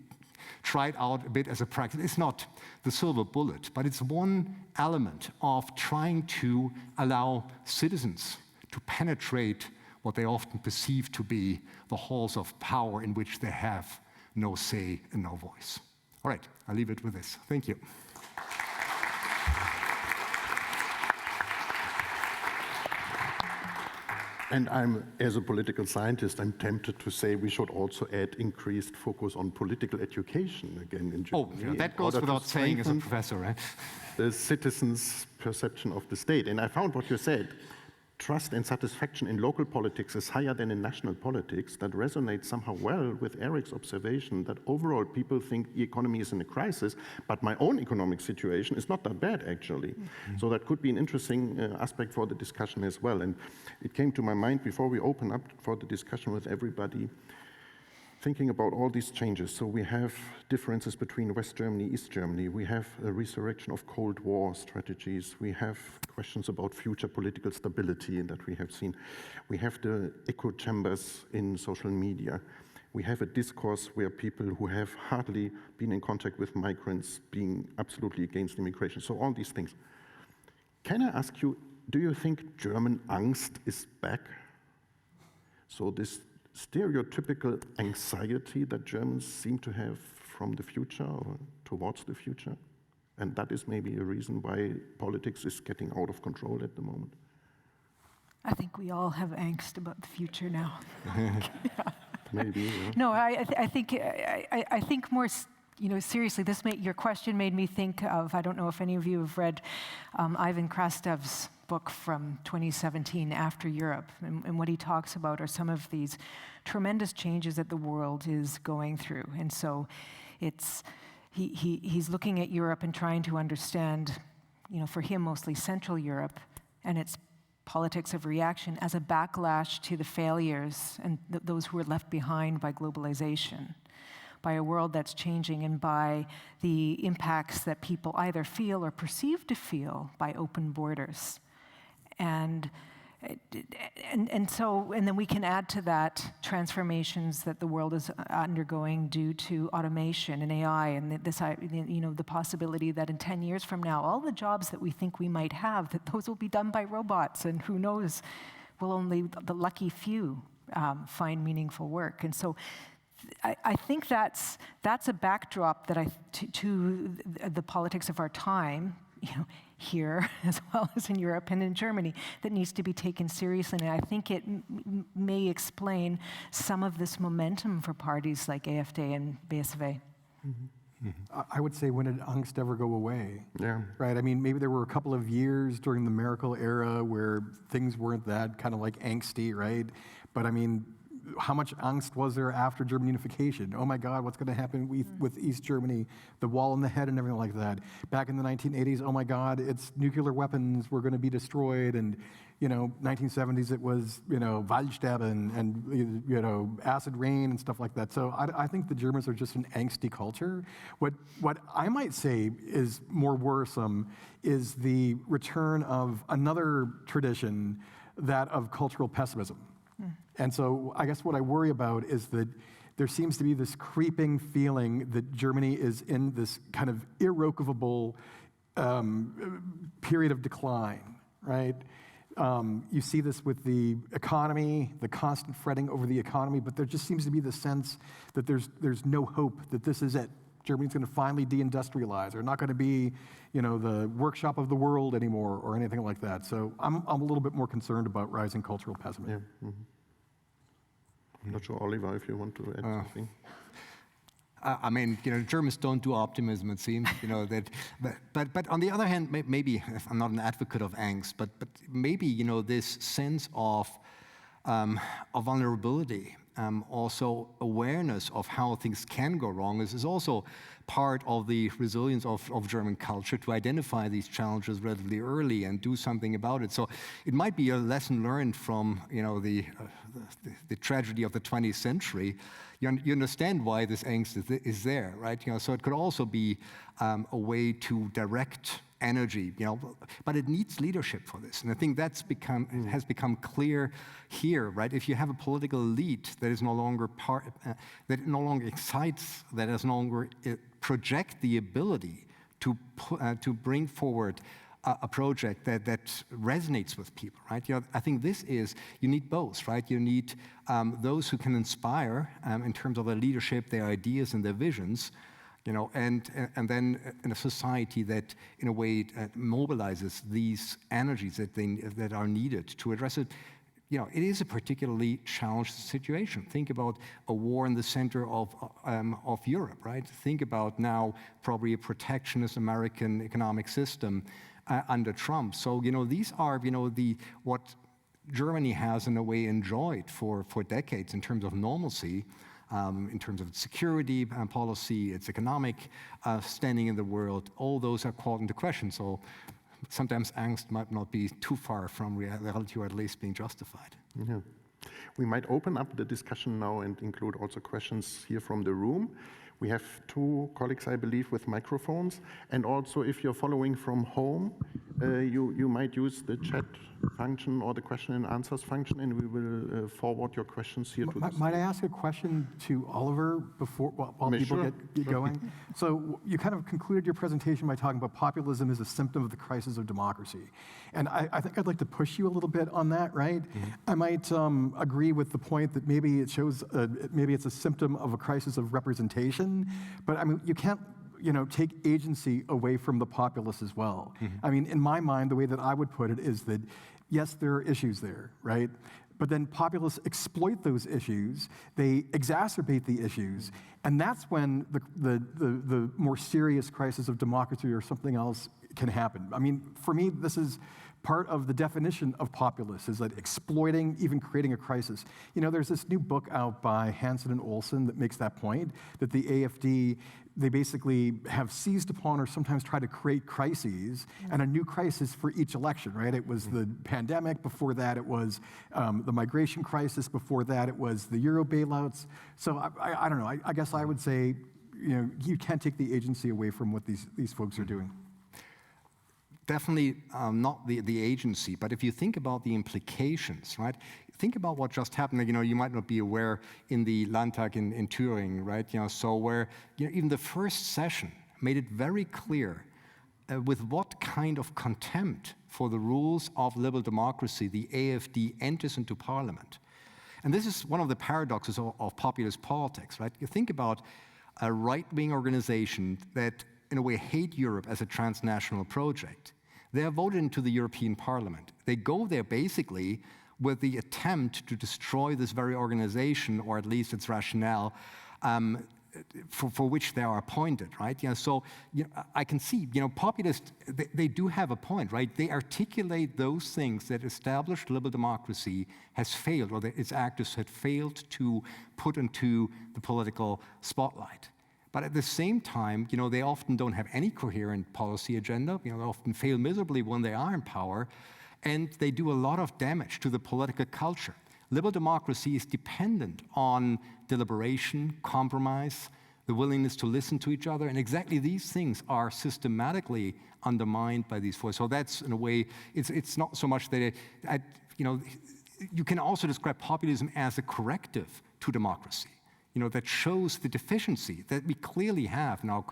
tried out a bit as a practice. It's not the silver bullet, but it's one element of trying to allow citizens to penetrate what they often perceive to be the halls of power in which they have no say and no voice. All right, I'll leave it with this. Thank you. And as a political scientist, I'm tempted to say we should also add increased focus on political education again in Germany. Oh, yeah, that goes without saying as a professor, right? The citizens' perception of the state. And I found what you said, trust and satisfaction in local politics is higher than in national politics. That resonates somehow well with Eric's observation that overall people think the economy is in a crisis, but my own economic situation is not that bad, actually. Mm-hmm. So that could be an interesting aspect for the discussion as well. And it came to my mind before we open up for the discussion with everybody, thinking about all these changes. So we have differences between West Germany, East Germany. We have a resurrection of Cold War strategies. We have questions about future political stability that we have seen. We have the echo chambers in social media. We have a discourse where people who have hardly been in contact with migrants being absolutely against immigration. So all these things. Can I ask you, do you think German Angst is back? So this stereotypical anxiety that Germans seem to have from the future or towards the future? And that is maybe a reason why politics is getting out of control at the moment. I think we all have angst about the future now. Maybe. Yeah. No, I think more. Seriously, your question made me think of, I don't know if any of you have read Ivan Krastev's book from 2017, After Europe, and what he talks about are some of these tremendous changes that the world is going through. And so he's looking at Europe and trying to understand, for him, mostly Central Europe and its politics of reaction as a backlash to the failures and those who are left behind by globalization, by a world that's changing, and by the impacts that people either feel or perceive to feel by open borders. And then we can add to that transformations that the world is undergoing due to automation and AI, and the possibility that in 10 years from now, all the jobs that we think we might have, that those will be done by robots, and who knows, will only the lucky few find meaningful work. And so I think that's a backdrop that to the politics of our time, here as well as in Europe and in Germany, that needs to be taken seriously. And I think it may explain some of this momentum for parties like AfD and BSV. Mm-hmm. I would say, when did angst ever go away? Yeah. Right? I mean, maybe there were a couple of years during the Merkel era where things weren't that kind of like angsty, right? But I mean, how much angst was there after German unification? Oh my God, what's going to happen with East Germany, the wall in the head and everything like that. Back in the 1980s, oh my God, it's nuclear weapons were going to be destroyed. And, 1970s, it was, Waldsterben and, acid rain and stuff like that. So I think the Germans are just an angsty culture. What I might say is more worrisome is the return of another tradition, that of cultural pessimism. And so I guess what I worry about is that there seems to be this creeping feeling that Germany is in this kind of irrevocable period of decline, right? You see this with the economy, the constant fretting over the economy, but there just seems to be the sense that there's no hope, that this is it. Germany's going to finally deindustrialize. They're not going to be, the workshop of the world anymore or anything like that. So I'm a little bit more concerned about rising cultural pessimism. Yeah. I'm not sure, Oliver, if you want to add something. I mean, Germans don't do optimism, it seems, that. But on the other hand, maybe I'm not an advocate of angst, but maybe this sense of vulnerability, also awareness of how things can go wrong is also part of the resilience of German culture, to identify these challenges relatively early and do something about it. So it might be a lesson learned from the tragedy of the 20th century. You understand why this angst is there, right? So it could also be a way to direct energy, but it needs leadership for this. And I think has become clear here, right? If you have a political elite that is no longer that no longer excites, that is no longer project the ability to bring forward a project that resonates with people, right? I think you need both, right? You need those who can inspire in terms of their leadership, their ideas and their visions, and then in a society that, in a way, mobilizes these energies that are needed to address it. It is a particularly challenged situation. Think about a war in the center of Europe, right? Think about now probably a protectionist American economic system under Trump. So these are what Germany has in a way enjoyed for decades in terms of normalcy. In terms of its security policy, its economic standing in the world, all those are called into question. So sometimes angst might not be too far from reality, or at least being justified. Yeah. We might open up the discussion now and include also questions here from the room. We have 2 colleagues, I believe, with microphones. And also, if you're following from home, you might use the chat function or the question and answers function, and we will forward your questions here to the Might I ask a question to Oliver while people get going? So you kind of concluded your presentation by talking about populism as a symptom of the crisis of democracy. And I think I'd like to push you a little bit on that, right? Mm-hmm. I might agree with the point that maybe it shows, maybe it's a symptom of a crisis of representation, but I mean, you can't take agency away from the populace as well. Mm-hmm. I mean, in my mind, the way that I would put it is that, yes, there are issues there, right? But then populists exploit those issues, they exacerbate the issues, and that's when the more serious crisis of democracy or something else can happen. I mean, for me, this is part of the definition of populists, is that exploiting, even creating a crisis. There's this new book out by Hansen and Olsen that makes that point, that the AfD, they basically have seized upon or sometimes try to create crises, and a new crisis for each election, right? It was the pandemic, before that it was the migration crisis, before that it was the Euro bailouts. So I don't know, I guess I would say, you can't take the agency away from what these folks are doing. Definitely not the agency, but if you think about the implications, right? Think about what just happened. You might not be aware in the Landtag in Thüringen, right? So where even the first session made it very clear with what kind of contempt for the rules of liberal democracy the AfD enters into parliament. And this is one of the paradoxes of populist politics, right? You think about a right-wing organization that, in a way, hate Europe as a transnational project. They are voted into the European Parliament. They go there basically with the attempt to destroy this very organization, or at least its rationale, for which they are appointed, right? So I can see, populists, they do have a point, right? They articulate those things that established liberal democracy has failed, or that its actors had failed to put into the political spotlight. But at the same time, they often don't have any coherent policy agenda. They often fail miserably when they are in power, and they do a lot of damage to the political culture. Liberal democracy is dependent on deliberation, compromise, the willingness to listen to each other, and exactly these things are systematically undermined by these forces. So that's, in a way, it's not so much that you can also describe populism as a corrective to democracy. That shows the deficiency that we clearly have in our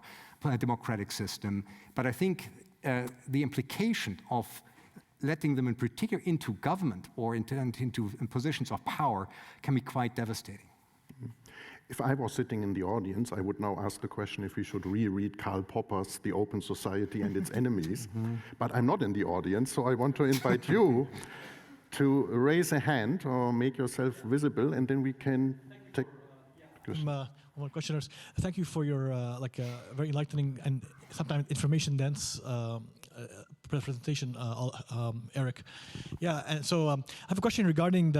democratic system. But I think the implication of letting them in particular into government or into positions of power can be quite devastating. If I was sitting in the audience, I would now ask the question if we should reread Karl Popper's The Open Society and Its Enemies. But I'm not in the audience, so I want to invite you to raise a hand or make yourself visible, and then we can take... One questioners. Thank you for your very enlightening and sometimes information-dense presentation, Eric. Yeah, and so I have a question regarding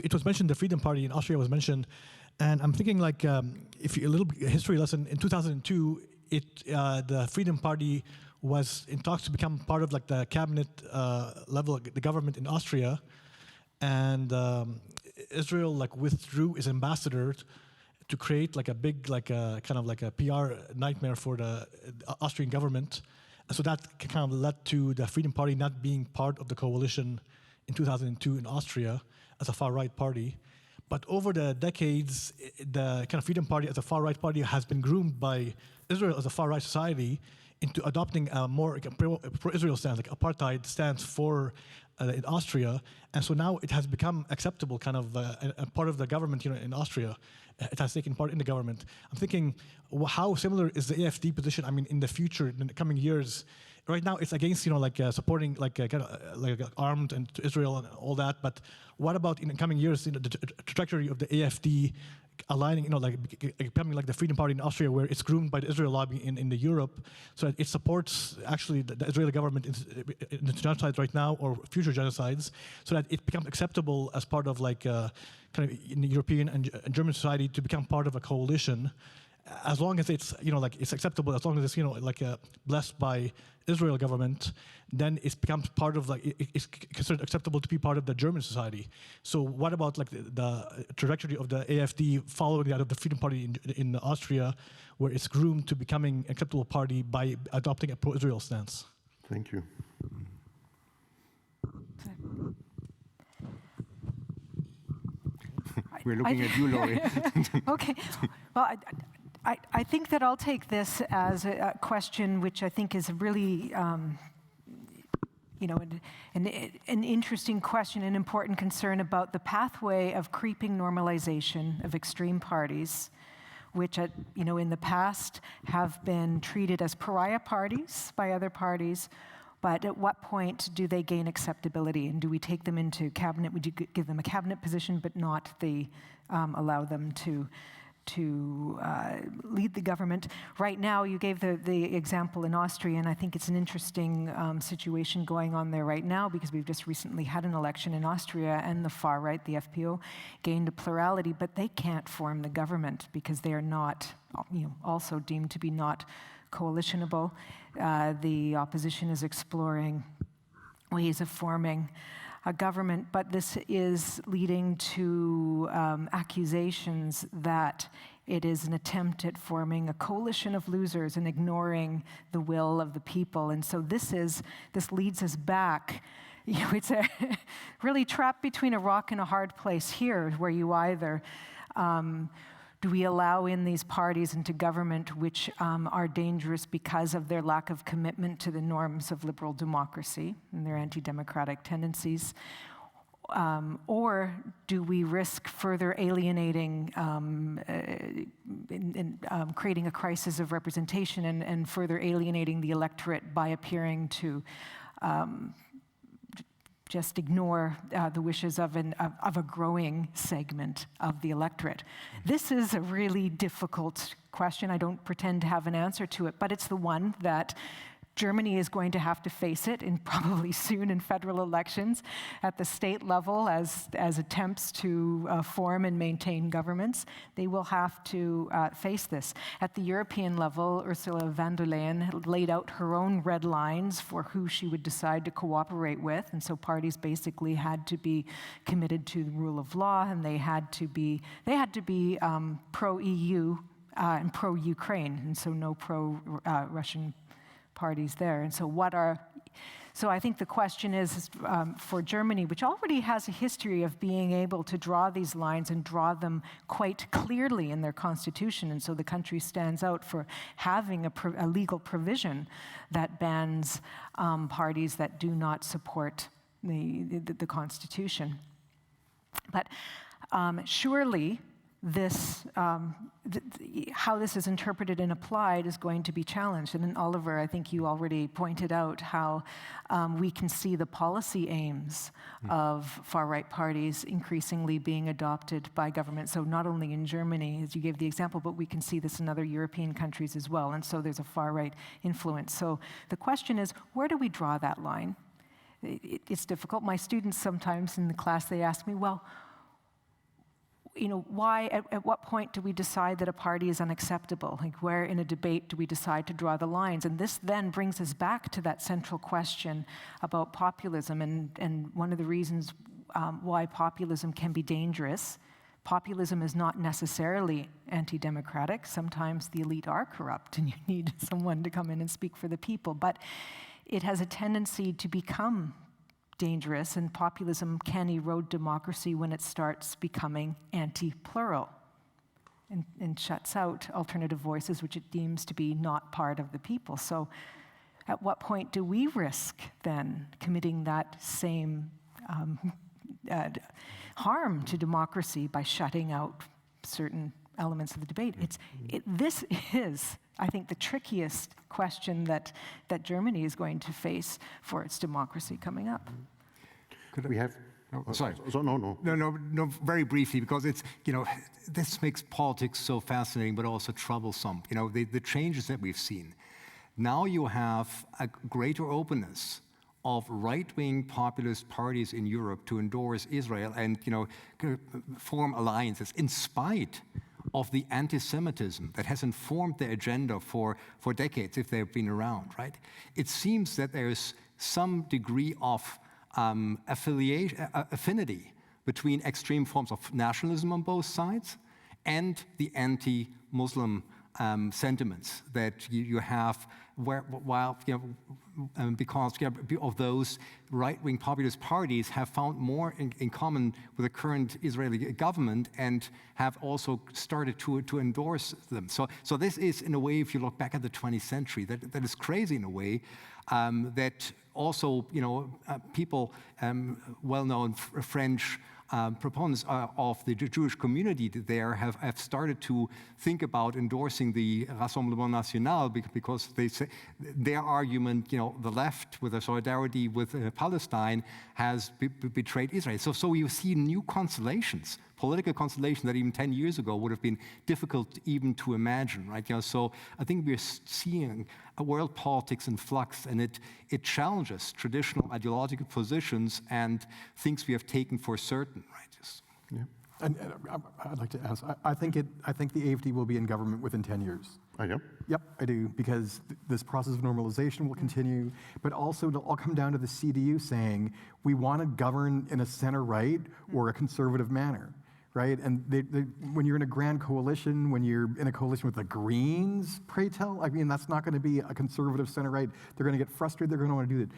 it was mentioned the Freedom Party in Austria was mentioned, and I'm thinking if a little history lesson, in 2002, the Freedom Party was in talks to become part of the cabinet level, the government in Austria, and Israel withdrew its ambassador to create a big, kind of a PR nightmare for the Austrian government. And so that kind of led to the Freedom Party not being part of the coalition in 2002 in Austria as a far-right party. But over the decades, the kind of Freedom Party as a far-right party has been groomed by Israel as a far-right society into adopting a more pro-Israel stance, apartheid stance for in Austria. And so now it has become acceptable, kind of a part of the government in Austria. It has taken part in the government. I'm thinking, how similar is the AfD position? I mean, in the future, in the coming years, right now it's against, supporting armed and Israel and all that. But what about in the coming years, the trajectory of the AfD aligning, becoming like the Freedom Party in Austria, where it's groomed by the Israel lobby in the Europe, so that it supports actually the Israeli government in the genocides right now or future genocides, so that it becomes acceptable as part of kind of in the European and German society to become part of a coalition, as long as it's it's acceptable, as long as it's blessed by Israel government, then it becomes part of it's considered acceptable to be part of the German society. So what about the trajectory of the AfD following that of the Freedom Party in Austria, where it's groomed to becoming acceptable party by adopting a pro-Israel stance? Thank you. We're looking at you, Laurie. Okay. Well, I think that I'll take this as a question which I think is really, an interesting question, an important concern about the pathway of creeping normalization of extreme parties, which in the past have been treated as pariah parties by other parties. But at what point do they gain acceptability? And do we take them into cabinet? Would you give them a cabinet position, but not allow them to lead the government? Right now, you gave the example in Austria, and I think it's an interesting situation going on there right now, because we've just recently had an election in Austria, and the far right, the FPO, gained a plurality, but they can't form the government because they are not, also deemed to be not coalitionable. The opposition is exploring ways of forming a government, but this is leading to accusations that it is an attempt at forming a coalition of losers and ignoring the will of the people. And so this leads us back. It's really trapped between a rock and a hard place here, where you either do we allow in these parties into government which are dangerous because of their lack of commitment to the norms of liberal democracy and their anti-democratic tendencies? Or do we risk further alienating, creating a crisis of representation and further alienating the electorate by appearing to just ignore the wishes of a growing segment of the electorate? This is a really difficult question. I don't pretend to have an answer to it, but it's the one that Germany is going to have to face it in probably soon in federal elections at the state level as attempts to form and maintain governments. They will have to face this. At the European level, Ursula von der Leyen laid out her own red lines for who she would decide to cooperate with. And so parties basically had to be committed to the rule of law, and they had to be pro-EU and pro-Ukraine, and so no pro-Russian parties there. And so I think the question is for Germany, which already has a history of being able to draw these lines and draw them quite clearly in their constitution, and so the country stands out for having a legal provision that bans parties that do not support the constitution. But surely this, how this is interpreted and applied is going to be challenged. And then Oliver, I think you already pointed out how we can see the policy aims of far-right parties increasingly being adopted by government. So not only in Germany, as you gave the example, but we can see this in other European countries as well. And so there's a far-right influence. So the question is, where do we draw that line? It's difficult. My students sometimes in the class, they ask me, well, why, at what point do we decide that a party is unacceptable? Like, where in a debate do we decide to draw the lines? And this then brings us back to that central question about populism. And one of the reasons why populism can be dangerous, populism is not necessarily anti-democratic. Sometimes the elite are corrupt and you need someone to come in and speak for the people. But it has a tendency to become dangerous, and populism can erode democracy when it starts becoming anti-plural and shuts out alternative voices which it deems to be not part of the people. So at what point do we risk then committing that same harm to democracy by shutting out certain elements of the debate? This is, I think, the trickiest question that Germany is going to face for its democracy coming up. Could we have? Sorry. No. Very briefly, because it's, this makes politics so fascinating, but also troublesome. The changes that we've seen. Now you have a greater openness of right-wing populist parties in Europe to endorse Israel and, form alliances in spite of the anti-Semitism that has informed their agenda for decades, if they've been around, right? It seems that there's some degree of affinity between extreme forms of nationalism on both sides and the anti-Muslim sentiments that you have, because of those right-wing populist parties have found more in common with the current Israeli government and have also started to endorse them. So this is, in a way, if you look back at the 20th century, that is crazy in a way, that also, people, well-known French proponents of the Jewish community there have started to think about endorsing the Rassemblement National because they say their argument, the left with their solidarity with Palestine has betrayed Israel. So you see new constellations, political constellations that even 10 years ago would have been difficult even to imagine, right? So I think we're seeing a world politics in flux, and it challenges traditional ideological positions and things we have taken for certain, right? Yeah. And I'd like to ask, I think the AfD will be in government within 10 years. Oh, yeah? Yep, I do, because this process of normalization will continue, but also it'll all come down to the CDU saying, we want to govern in a center-right or a conservative manner. Right, and when you're in a grand coalition, when you're in a coalition with the Greens, pray tell, that's not going to be a conservative center-right. They're going to get frustrated. They're going to want to do that.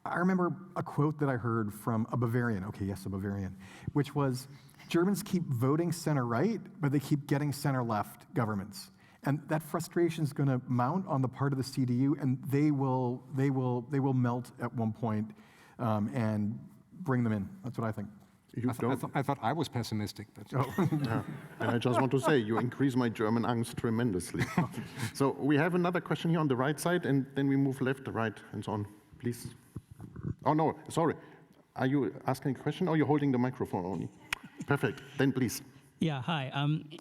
I remember a quote that I heard from a Bavarian. Okay, yes, a Bavarian, which was, Germans keep voting center-right, but they keep getting center-left governments, and that frustration is going to mount on the part of the CDU, and they will melt at one point and bring them in. That's what I think. I thought I was pessimistic, but Yeah. And I just want to say, you increase my German angst tremendously. So we have another question here on the right side, and then we move left, right, and so on. Please. Oh, no, sorry. Are you asking a question or you're holding the microphone only? Perfect. Then please. Yeah, hi.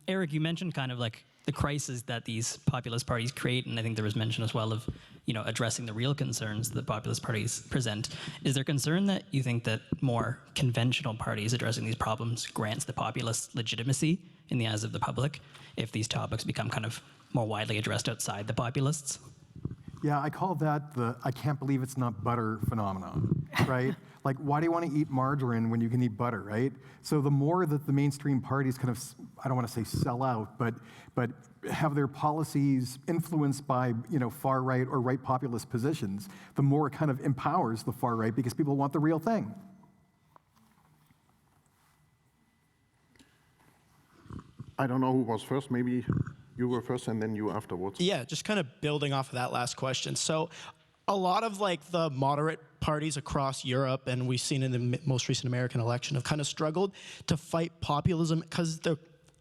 Eric, you mentioned kind of like the crisis that these populist parties create, and I think there was mention as well of, addressing the real concerns that populist parties present. Is there concern that you think that more conventional parties addressing these problems grants the populists legitimacy in the eyes of the public if these topics become kind of more widely addressed outside the populists? Yeah, I call that the I can't believe it's not butter phenomenon, right? Like, why do you want to eat margarine when you can eat butter, right? So the more that the mainstream parties kind of, I don't want to say sell out, but have their policies influenced by, far right or right populist positions, the more it kind of empowers the far right because people want the real thing. I don't know who was first. Maybe you were first and then you afterwards. Yeah, just kind of building off of that last question. So a lot of the moderate parties across Europe, and we've seen in the most recent American election, have kind of struggled to fight populism because they're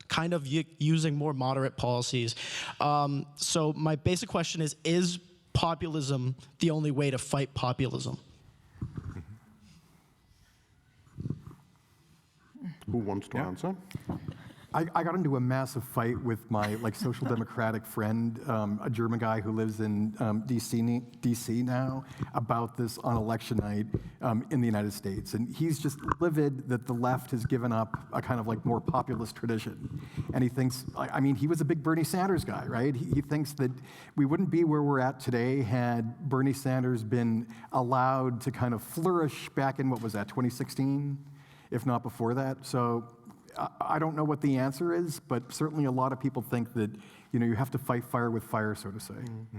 kind of using more moderate policies. So my basic question is populism the only way to fight populism? Who wants to answer? I got into a massive fight with my social democratic friend, a German guy who lives in DC now, about this on election night in the United States. And he's just livid that the left has given up a kind of more populist tradition. And he thinks, he was a big Bernie Sanders guy, right? He thinks that we wouldn't be where we're at today had Bernie Sanders been allowed to kind of flourish back in, 2016, if not before that. So I don't know what the answer is, but certainly a lot of people think that you have to fight fire with fire, so to say. Mm-hmm.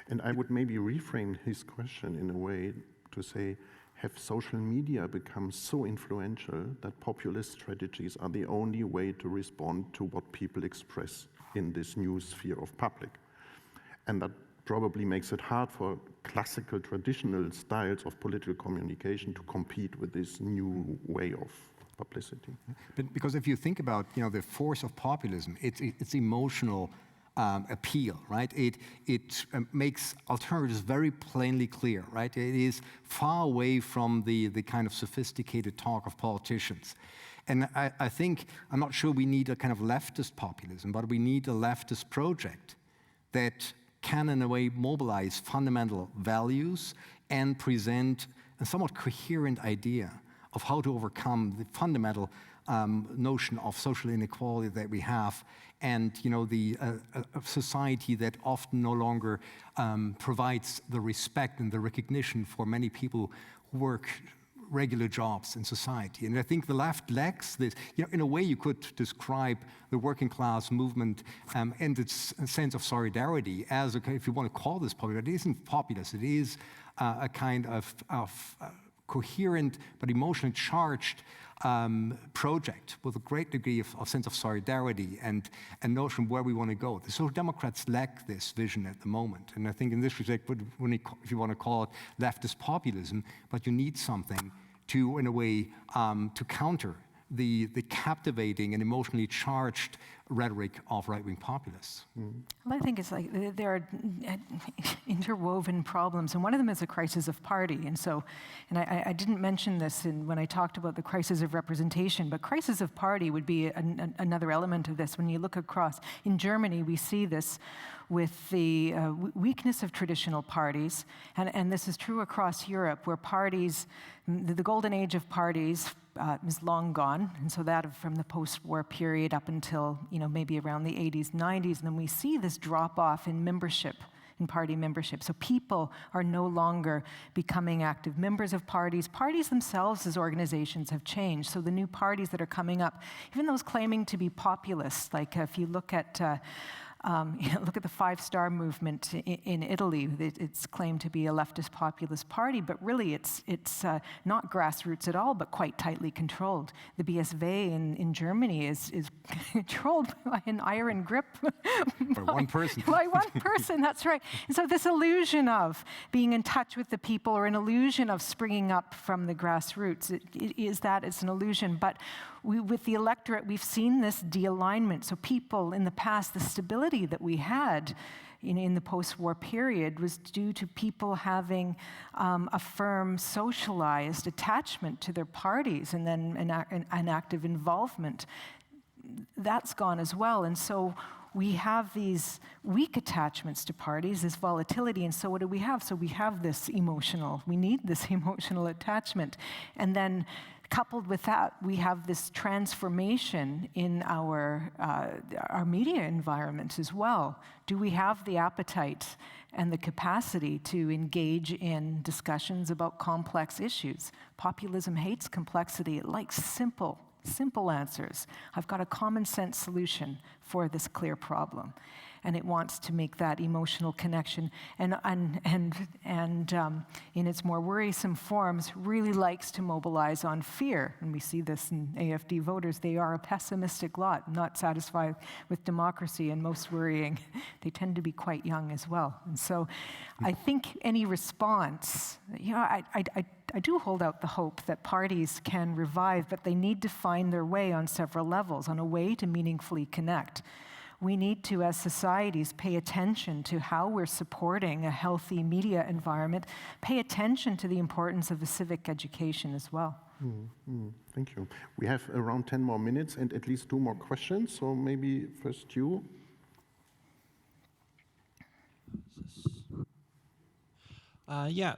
And I would maybe reframe his question in a way to say, have social media become so influential that populist strategies are the only way to respond to what people express in this new sphere of public? And that probably makes it hard for classical, traditional styles of political communication to compete with this new way of publicity. But because if you think about the force of populism, it's emotional appeal, right? It makes alternatives very plainly clear, right? It is far away from the kind of sophisticated talk of politicians. And I think, I'm not sure we need a kind of leftist populism, but we need a leftist project that can in a way mobilize fundamental values and present a somewhat coherent idea of how to overcome the fundamental notion of social inequality that we have, and the society that often no longer provides the respect and the recognition for many people who work regular jobs in society. And I think the left lacks this. In a way, you could describe the working class movement and its sense of solidarity as, if you want to call this popular, it isn't populist. It is a kind of coherent but emotionally charged project with a great degree of sense of solidarity and a notion where we want to go. The Social Democrats lack this vision at the moment. And I think in this respect, if you want to call it leftist populism, but you need something to, in a way, to counter the captivating and emotionally charged rhetoric of right-wing populists. Well, I think it's there are interwoven problems, and one of them is a crisis of party. And I didn't mention this when I talked about the crisis of representation, but crisis of party would be another element of this. When you look across, in Germany, we see this with the weakness of traditional parties, and this is true across Europe, where parties, the golden age of parties is long gone, and so that from the post-war period up until maybe around the 80s, 90s, and then we see this drop-off in membership, in party membership. So people are no longer becoming active members of parties. Parties themselves as organizations have changed. So the new parties that are coming up, even those claiming to be populist, like if you look at look at the Five Star Movement in Italy. It's claimed to be a leftist populist party, but really it's not grassroots at all, but quite tightly controlled. The BSV in Germany is controlled by an iron grip. By one person. By one person, that's right. And so this illusion of being in touch with the people, or an illusion of springing up from the grassroots, it's an illusion. But with the electorate, we've seen this de-alignment. So people in the past, the stability volatility that we had in the post-war period was due to people having a firm socialized attachment to their parties and then an active involvement. That's gone as well. And so we have these weak attachments to parties, this volatility, and so what do we have? So we have this we need this emotional attachment. And then coupled with that, we have this transformation in our media environment as well. Do we have the appetite and the capacity to engage in discussions about complex issues? Populism hates complexity. It likes simple answers. I've got a common sense solution for this clear problem. And it wants to make that emotional connection and in its more worrisome forms, really likes to mobilize on fear. And we see this in AFD voters. They are a pessimistic lot, not satisfied with democracy, and most worrying, they tend to be quite young as well. And so I think any response, I do hold out the hope that parties can revive, but they need to find their way on several levels, on a way to meaningfully connect. We need to, as societies, pay attention to how we're supporting a healthy media environment, pay attention to the importance of a civic education as well. Thank you. We have around 10 more minutes and at least 2 more questions, so maybe first you.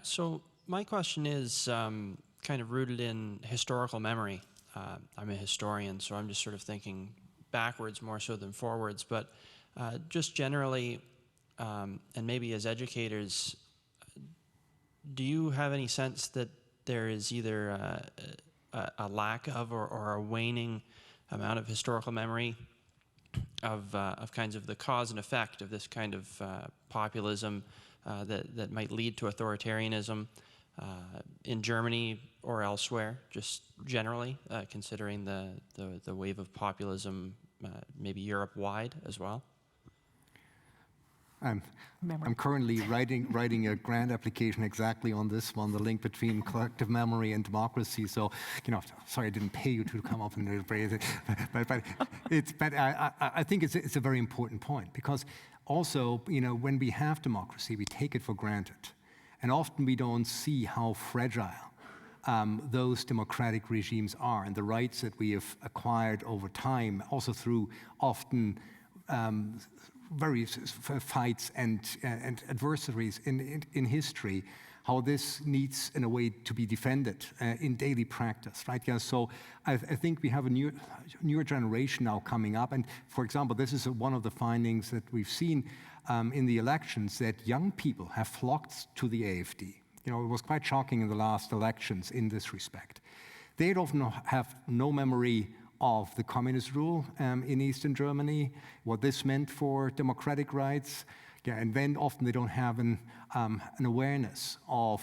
So my question is kind of rooted in historical memory. I'm a historian, so I'm just sort of thinking backwards more so than forwards, but just generally, and maybe as educators, do you have any sense that there is either a lack of or a waning amount of historical memory of kinds of the cause and effect of this kind of populism that might lead to authoritarianism in Germany or elsewhere, just generally, considering the wave of populism, maybe Europe-wide as well? I'm currently writing a grant application exactly on this one, the link between collective memory and democracy. So, sorry I didn't pay you to come up and raise it, but I think it's a very important point, because also, when we have democracy, we take it for granted, and often we don't see how fragile those democratic regimes are, and the rights that we have acquired over time, also through often various fights and adversaries in history, how this needs, in a way, to be defended in daily practice, right? Yeah, so I think we have a newer generation now coming up, and for example, this is one of the findings that we've seen in the elections, that young people have flocked to the AFD. It was quite shocking in the last elections in this respect. They often have no memory of the communist rule in Eastern Germany, what this meant for democratic rights. Yeah, and then often they don't have an awareness of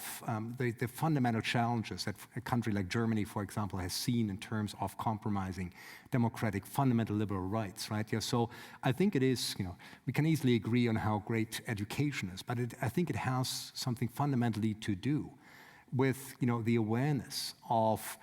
the fundamental challenges that a country like Germany, for example, has seen in terms of compromising democratic, fundamental liberal rights, right? Yeah, so I think it is, we can easily agree on how great education is, but I think it has something fundamentally to do with, the awareness of,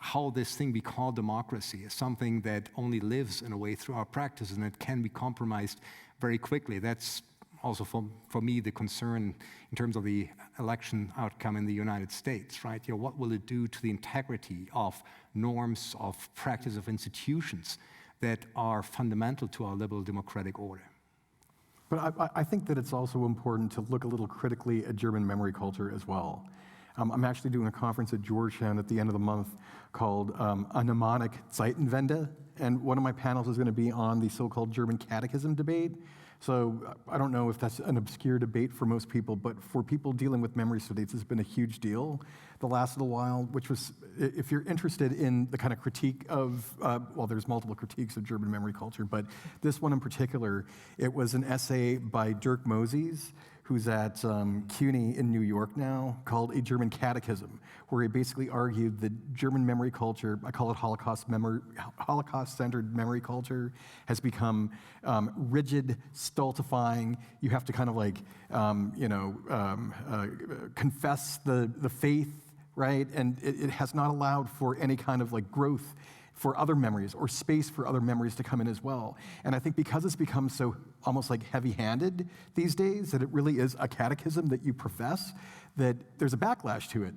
how this thing we call democracy is something that only lives in a way through our practice, and it can be compromised very quickly. That's also for me the concern in terms of the election outcome in the United States, right? What will it do to the integrity of norms, of practice, of institutions that are fundamental to our liberal democratic order? But I think that it's also important to look a little critically at German memory culture as well. I'm actually doing a conference at Georgetown at the end of the month called A Mnemonic Zeitenwende, and one of my panels is going to be on the so-called German catechism debate. So I don't know if that's an obscure debate for most people, but for people dealing with memory studies, it's been a huge deal the last little while, which was, if you're interested in the kind of critique of, well, there's multiple critiques of German memory culture, but this one in particular, it was an essay by Dirk Moses, who's at CUNY in New York now, called A German Catechism, where he basically argued that German memory culture, I call it Holocaust-centered memory culture, has become rigid, stultifying. You have to kind of confess the faith, right? And it has not allowed for any kind of growth for other memories or space for other memories to come in as well. And I think because it's become so almost like heavy-handed these days, that it really is a catechism that you profess, that there's a backlash to it.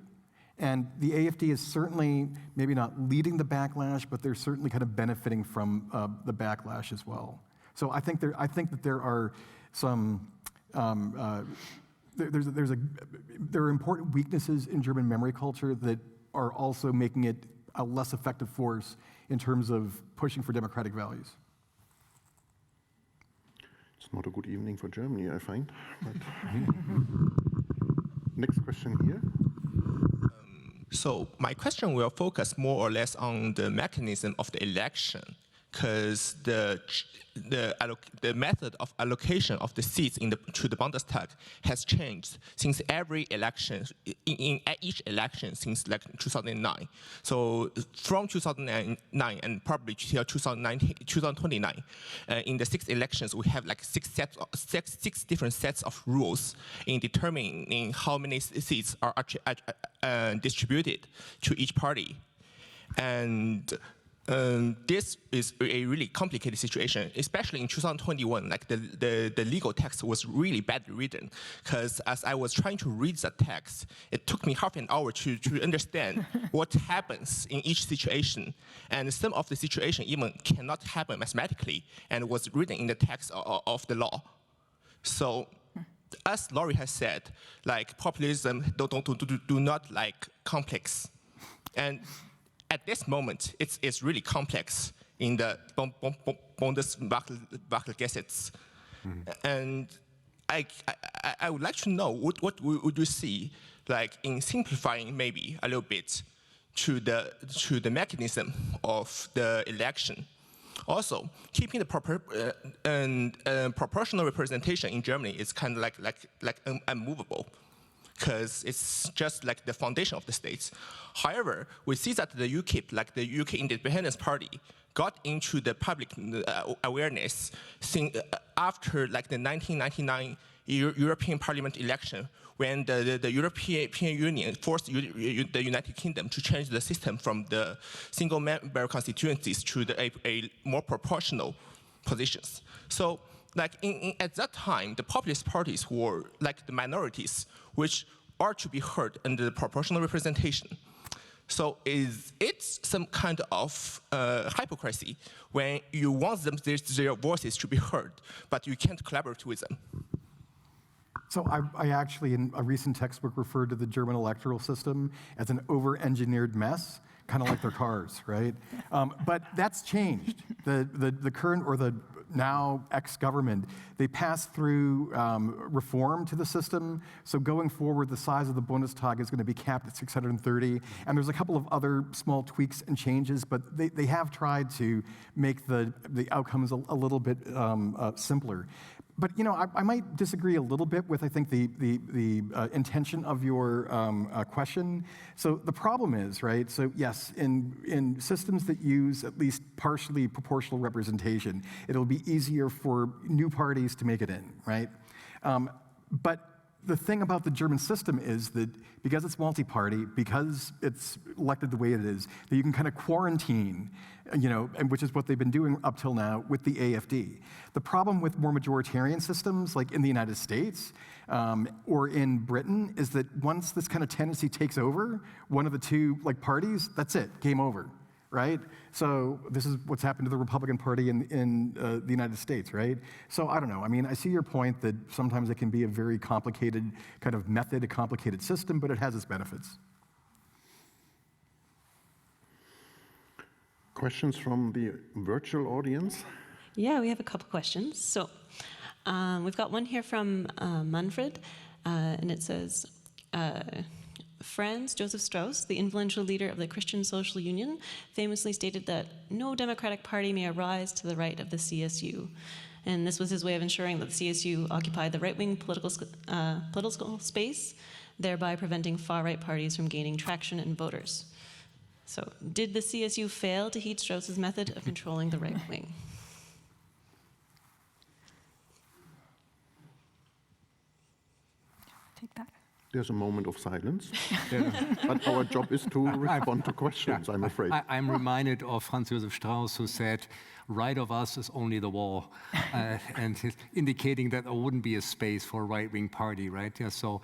And the AFD is certainly maybe not leading the backlash, but they're certainly kind of benefiting from the backlash as well. So I think that there are some there are important weaknesses in German memory culture that are also making it a less effective force in terms of pushing for democratic values. It's not a good evening for Germany, I find. But next question here. So my question will focus more or less on the mechanism of the election, because the method of allocation of the seats to the Bundestag has changed since every election, in each election since like 2009. So from 2009 and probably till 2029, in the 6 elections, we have like six different sets of rules in determining how many seats are actually distributed to each party. And this is a really complicated situation, especially in 2021. Like the legal text was really badly written, because as I was trying to read the text, it took me half an hour to understand what happens in each situation. And some of the situation even cannot happen mathematically, and was written in the text of the law. So, as Laurie has said, like populism do not like complex. And at this moment, it's really complex in the Bundeswahlgesetz. And I would like to know what would you see, like in simplifying maybe a little bit to the mechanism of the election. Also, keeping the proportional representation in Germany is kind of like unmovable, because it's just like the foundation of the states. However, we see that the UKIP, like the UK Independence Party, got into the public awareness after like the 1999 European Parliament election, when the European Union forced the United Kingdom to change the system from the single-member constituencies to a more proportional positions. So, like at that time, the populist parties were like the minorities, which are to be heard under the proportional representation. So is it some kind of hypocrisy when you want their voices to be heard, but you can't collaborate with them? So I actually, in a recent textbook, referred to the German electoral system as an over-engineered mess, kind of like their cars, right? But that's changed. The current, or the now ex-government, they passed through reform to the system. So going forward, the size of the Bundestag is going to be capped at 630. And there's a couple of other small tweaks and changes, but they have tried to make the outcomes a little bit simpler. But you know, I might disagree a little bit with, I think, the intention of your question. So the problem is, right? So yes, in systems that use at least partially proportional representation, it'll be easier for new parties to make it in, right? But the thing about the German system is that because it's multi-party, because it's elected the way it is, that you can kind of quarantine, you know, and which is what they've been doing up till now with the AFD. The problem with more majoritarian systems, like in the United States or in Britain, is that once this kind of tendency takes over one of the two like parties, that's it, game over, right? So this is what's happened to the Republican Party in the United States, right? So I don't know. I mean, I see your point that sometimes it can be a very complicated kind of method, a complicated system, but it has its benefits. Questions from the virtual audience? Yeah, we have a couple questions. So we've got one here from Manfred, and it says, Franz Joseph Strauss, the influential leader of the Christian Social Union, famously stated that no democratic party may arise to the right of the CSU. And this was his way of ensuring that the CSU occupied the right-wing political space, thereby preventing far-right parties from gaining traction in voters. So, did the CSU fail to heed Strauss's method of controlling the right wing? Take that. There's a moment of silence, but our job is to respond to questions, I'm afraid. I'm reminded of Franz Josef Strauss, who said, right of us is only the wall, and indicating that there wouldn't be a space for a right-wing party, right? Yeah, so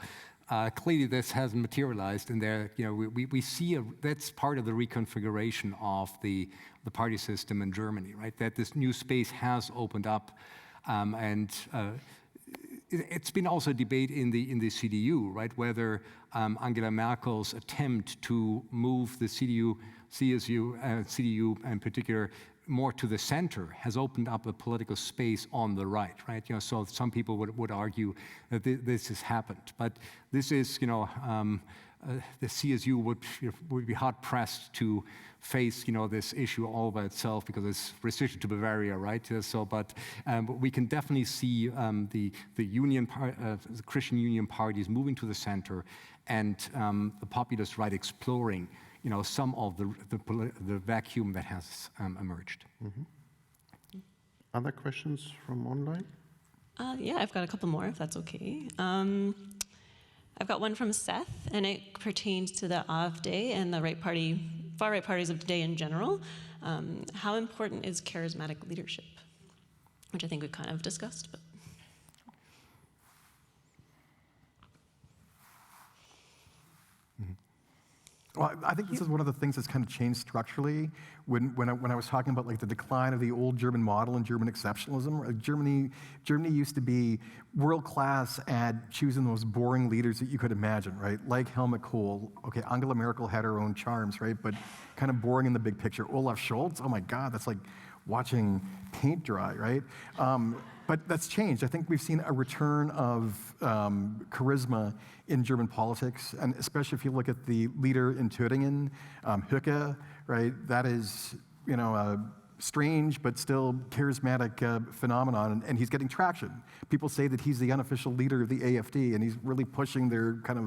clearly this hasn't materialized, and there, we see that's part of the reconfiguration of the party system in Germany, right? That this new space has opened up, and it's been also a debate in the CDU, right? Whether Angela Merkel's attempt to move the CDU in particular more to the center has opened up a political space on the right, right? So some people would argue that this has happened, but this is, the CSU would be hard pressed to face, this issue all by itself because it's restricted to Bavaria, right? But we can definitely see the Christian Union parties moving to the center, and the populist right exploring, some of the vacuum that has emerged. Mm-hmm. Other questions from online? Yeah, I've got a couple more, if that's okay. I've got one from Seth, and it pertains to the AfD and the far right parties of today in general. How important is charismatic leadership? Which I think we've kind of discussed. But. Well, I think this is one of the things that's kind of changed structurally. When I was talking about like the decline of the old German model and German exceptionalism, Germany used to be world class at choosing the most boring leaders that you could imagine, right? Like Helmut Kohl. Okay, Angela Merkel had her own charms, right? But kind of boring in the big picture. Olaf Scholz, oh my God, that's like watching paint dry, right? But that's changed. I think we've seen a return of charisma in German politics, and especially if you look at the leader in Thüringen, Höcke, right? That is, a strange but still charismatic phenomenon, and he's getting traction. People say that he's the unofficial leader of the AfD, and he's really pushing their kind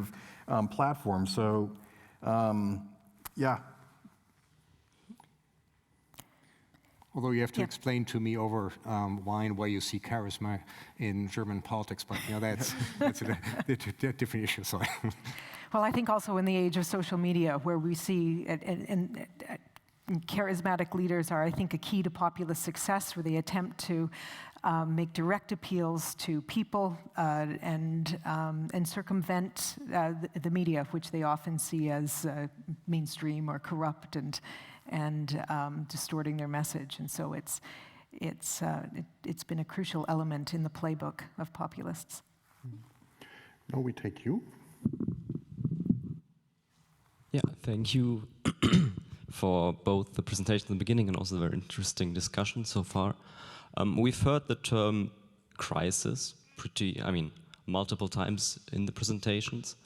of platform. So, yeah. Although you have to explain to me over wine why you see charisma in German politics, but that's a different issue. So. Well, I think also in the age of social media, where we see charismatic leaders are, I think, a key to populist success, where they attempt to make direct appeals to people and circumvent the media, which they often see as mainstream or corrupt and distorting their message. And so it's been a crucial element in the playbook of populists. Now we take you. Yeah, thank you for both the presentation in the beginning and also the very interesting discussion so far. We've heard the term crisis multiple times in the presentations.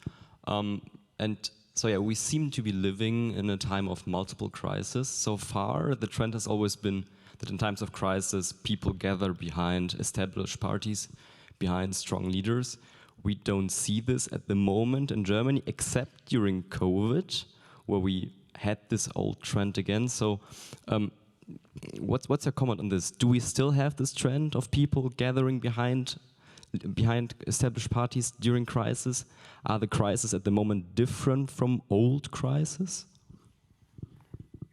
And so yeah, we seem to be living in a time of multiple crises. So far, the trend has always been that in times of crisis, people gather behind established parties, behind strong leaders. We don't see this at the moment in Germany, except during COVID, where we had this old trend again. So what's your comment on this? Do we still have this trend of people gathering behind established parties during crisis? Are the crises at the moment different from old crises?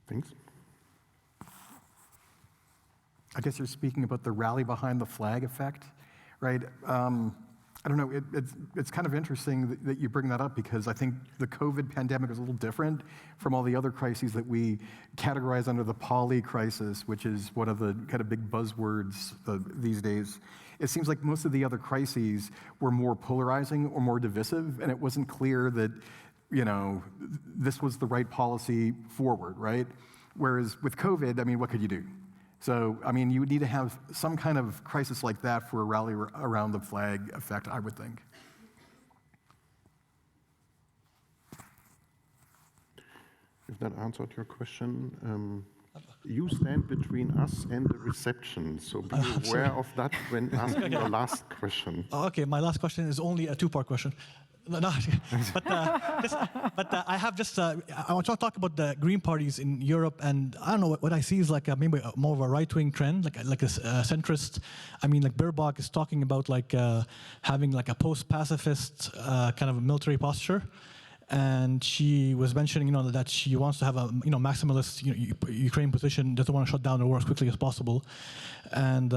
Thanks. I guess you're speaking about the rally behind the flag effect, right? I don't know, it's kind of interesting that you bring that up, because I think the COVID pandemic is a little different from all the other crises that we categorize under the poly crisis, which is one of the kind of big buzzwords these days. It seems like most of the other crises were more polarizing or more divisive, and it wasn't clear that, this was the right policy forward, right? Whereas with COVID, what could you do? So, you would need to have some kind of crisis like that for a rally around the flag effect, I would think. If that answered your question, you stand between us and the reception, so be aware of that when asking your last question. Okay, my last question is only a two-part question. No, but I have just, I want to talk about the Green parties in Europe, and I don't know, what I see is like maybe more of a right-wing trend, like a centrist. I mean, like Baerbock is talking about like having like a post-pacifist kind of a military posture. And she was mentioning, that she wants to have a, maximalist, Ukraine position, doesn't want to shut down the war as quickly as possible. And,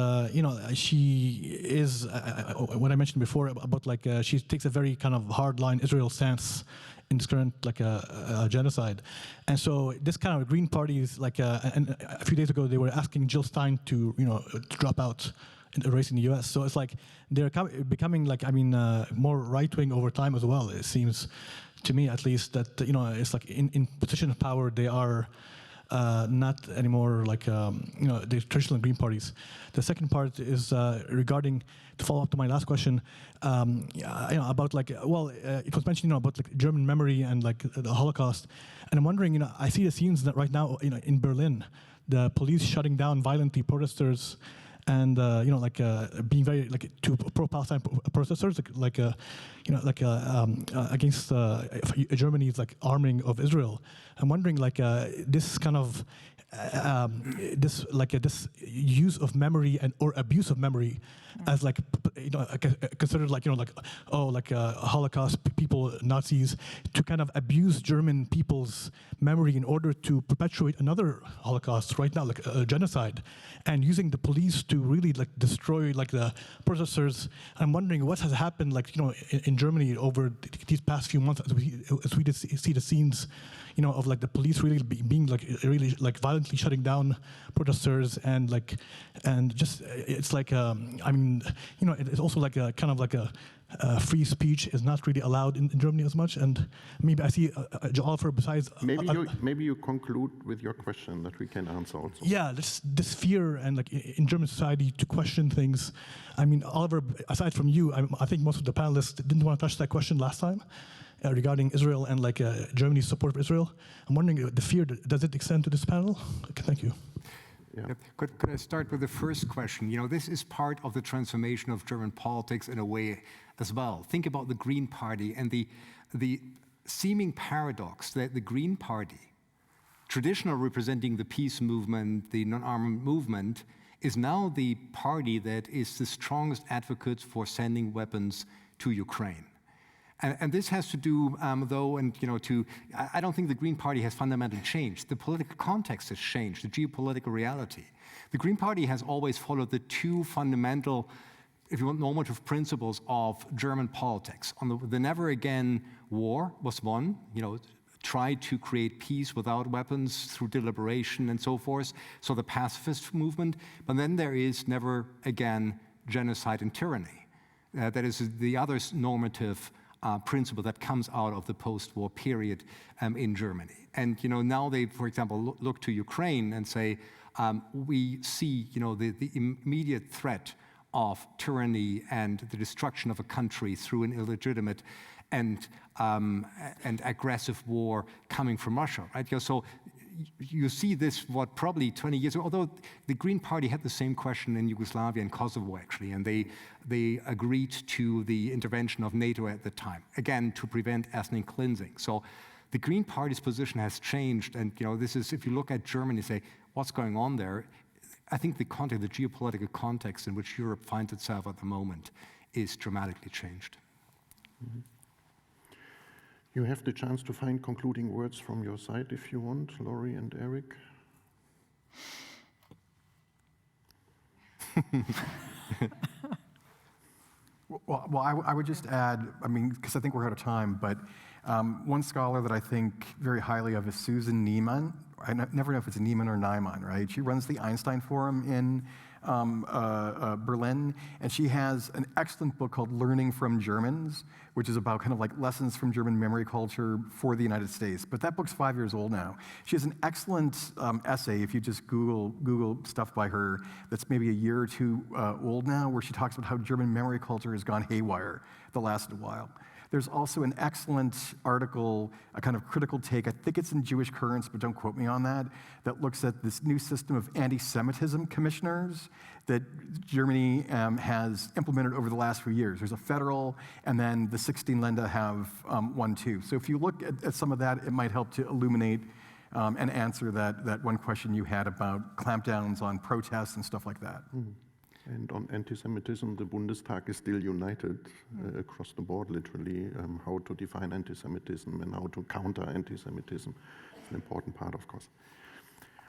she is, what I mentioned before about like, she takes a very kind of hardline Israel stance in this current like a genocide. And so this kind of Green Party is like, and a few days ago they were asking Jill Stein to, to drop out in the race in the U.S. So it's like they're becoming like, more right-wing over time as well, it seems. To me, at least, that it's like in position of power, they are not anymore like the traditional Green parties. The second part is regarding, to follow up to my last question, about like it was mentioned about like German memory and like the Holocaust, and I'm wondering, I see the scenes that right now in Berlin, the police shutting down violently protesters. And being very like to pro-Palestine protesters, against Germany's like arming of Israel. I'm wondering this kind of this use of memory or abuse of memory as like considered Holocaust people, Nazis, to kind of abuse German people's memory in order to perpetuate another Holocaust right now, like a genocide, and using the police to really like destroy like the protesters. I'm wondering what has happened in Germany over these past few months as we see the scenes of like the police really being really violently shutting down protesters and just it's like it's also like a kind of like a free speech is not really allowed in Germany as much. And maybe I see Oliver besides maybe you conclude with your question that we can answer also. Yeah, this fear and like in German society to question things. Oliver, aside from you, I think most of the panelists didn't want to touch that question last time. Regarding Israel and Germany's support of Israel. I'm wondering the fear, does it extend to this panel? Okay, thank you. Yeah. Could I start with the first question? This is part of the transformation of German politics in a way as well. Think about the Green Party and the seeming paradox that the Green Party, traditionally representing the peace movement, the non-armed movement, is now the party that is the strongest advocate for sending weapons to Ukraine. And this has to do, I don't think the Green Party has fundamentally changed. The political context has changed, the geopolitical reality. The Green Party has always followed the two fundamental, if you want, normative principles of German politics. On the never again war was one, try to create peace without weapons through deliberation and so forth, so the pacifist movement. But then there is never again genocide and tyranny. That is the other normative principle that comes out of the post-war period in Germany. And now they, for example, look to Ukraine and say, we see the immediate threat of tyranny and the destruction of a country through an illegitimate and aggressive war coming from Russia, right? So you see this, probably 20 years ago, although the Green Party had the same question in Yugoslavia and Kosovo, actually, and they agreed to the intervention of NATO at the time, again, to prevent ethnic cleansing. So the Green Party's position has changed, and this is, if you look at Germany, say, what's going on there, I think the geopolitical context in which Europe finds itself at the moment is dramatically changed. Mm-hmm. You have the chance to find concluding words from your side if you want, Laurie and Eric. Well, I would just add, because I think we're out of time, but one scholar that I think very highly of is Susan Neiman. I never know if it's Neiman or Neiman, right? She runs the Einstein Forum in Berlin, and she has an excellent book called Learning from Germans, which is about kind of like lessons from German memory culture for the United States. But that book's 5 years old now. She has an excellent essay, if you just Google stuff by her, that's maybe a year or two old now, where she talks about how German memory culture has gone haywire the last while. There's also an excellent article, a kind of critical take, I think it's in Jewish Currents, but don't quote me on that looks at this new system of anti-Semitism commissioners that Germany has implemented over the last few years. There's a federal, and then the 16 Länder have one too. So if you look at some of that, it might help to illuminate and answer that one question you had about clampdowns on protests and stuff like that. And on anti-Semitism, the Bundestag is still united across the board, literally, how to define anti-Semitism and how to counter anti-Semitism. It's an important part, of course.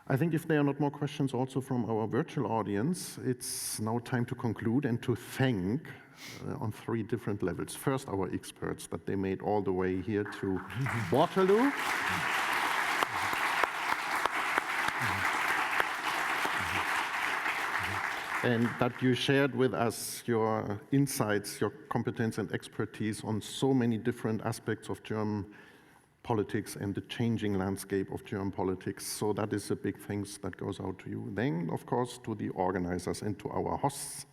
I think if there are not more questions also from our virtual audience, it's now time to conclude and to thank on 3 different levels. First, our experts that they made all the way here to Waterloo. And that you shared with us your insights, your competence and expertise on so many different aspects of German politics and the changing landscape of German politics. So that is a big thanks that goes out to you. Then, of course, to the organizers and to our hosts,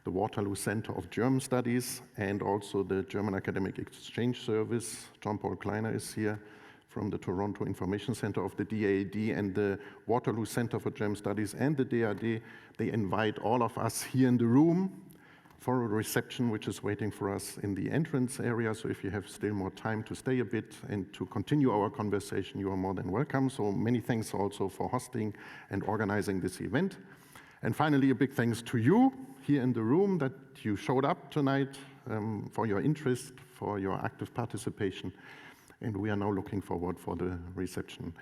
the Waterloo Center of German Studies and also the German Academic Exchange Service. Jean-Paul Kleiner is here from the Toronto Information Center of the DAAD and the Waterloo Center for German Studies and the DAAD. They invite all of us here in the room for a reception which is waiting for us in the entrance area. So if you have still more time to stay a bit and to continue our conversation, you are more than welcome. So many thanks also for hosting and organizing this event. And finally, a big thanks to you here in the room that you showed up tonight for your interest, for your active participation. And we are now looking forward for the reception.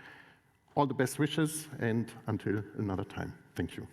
All the best wishes, and until another time. Thank you.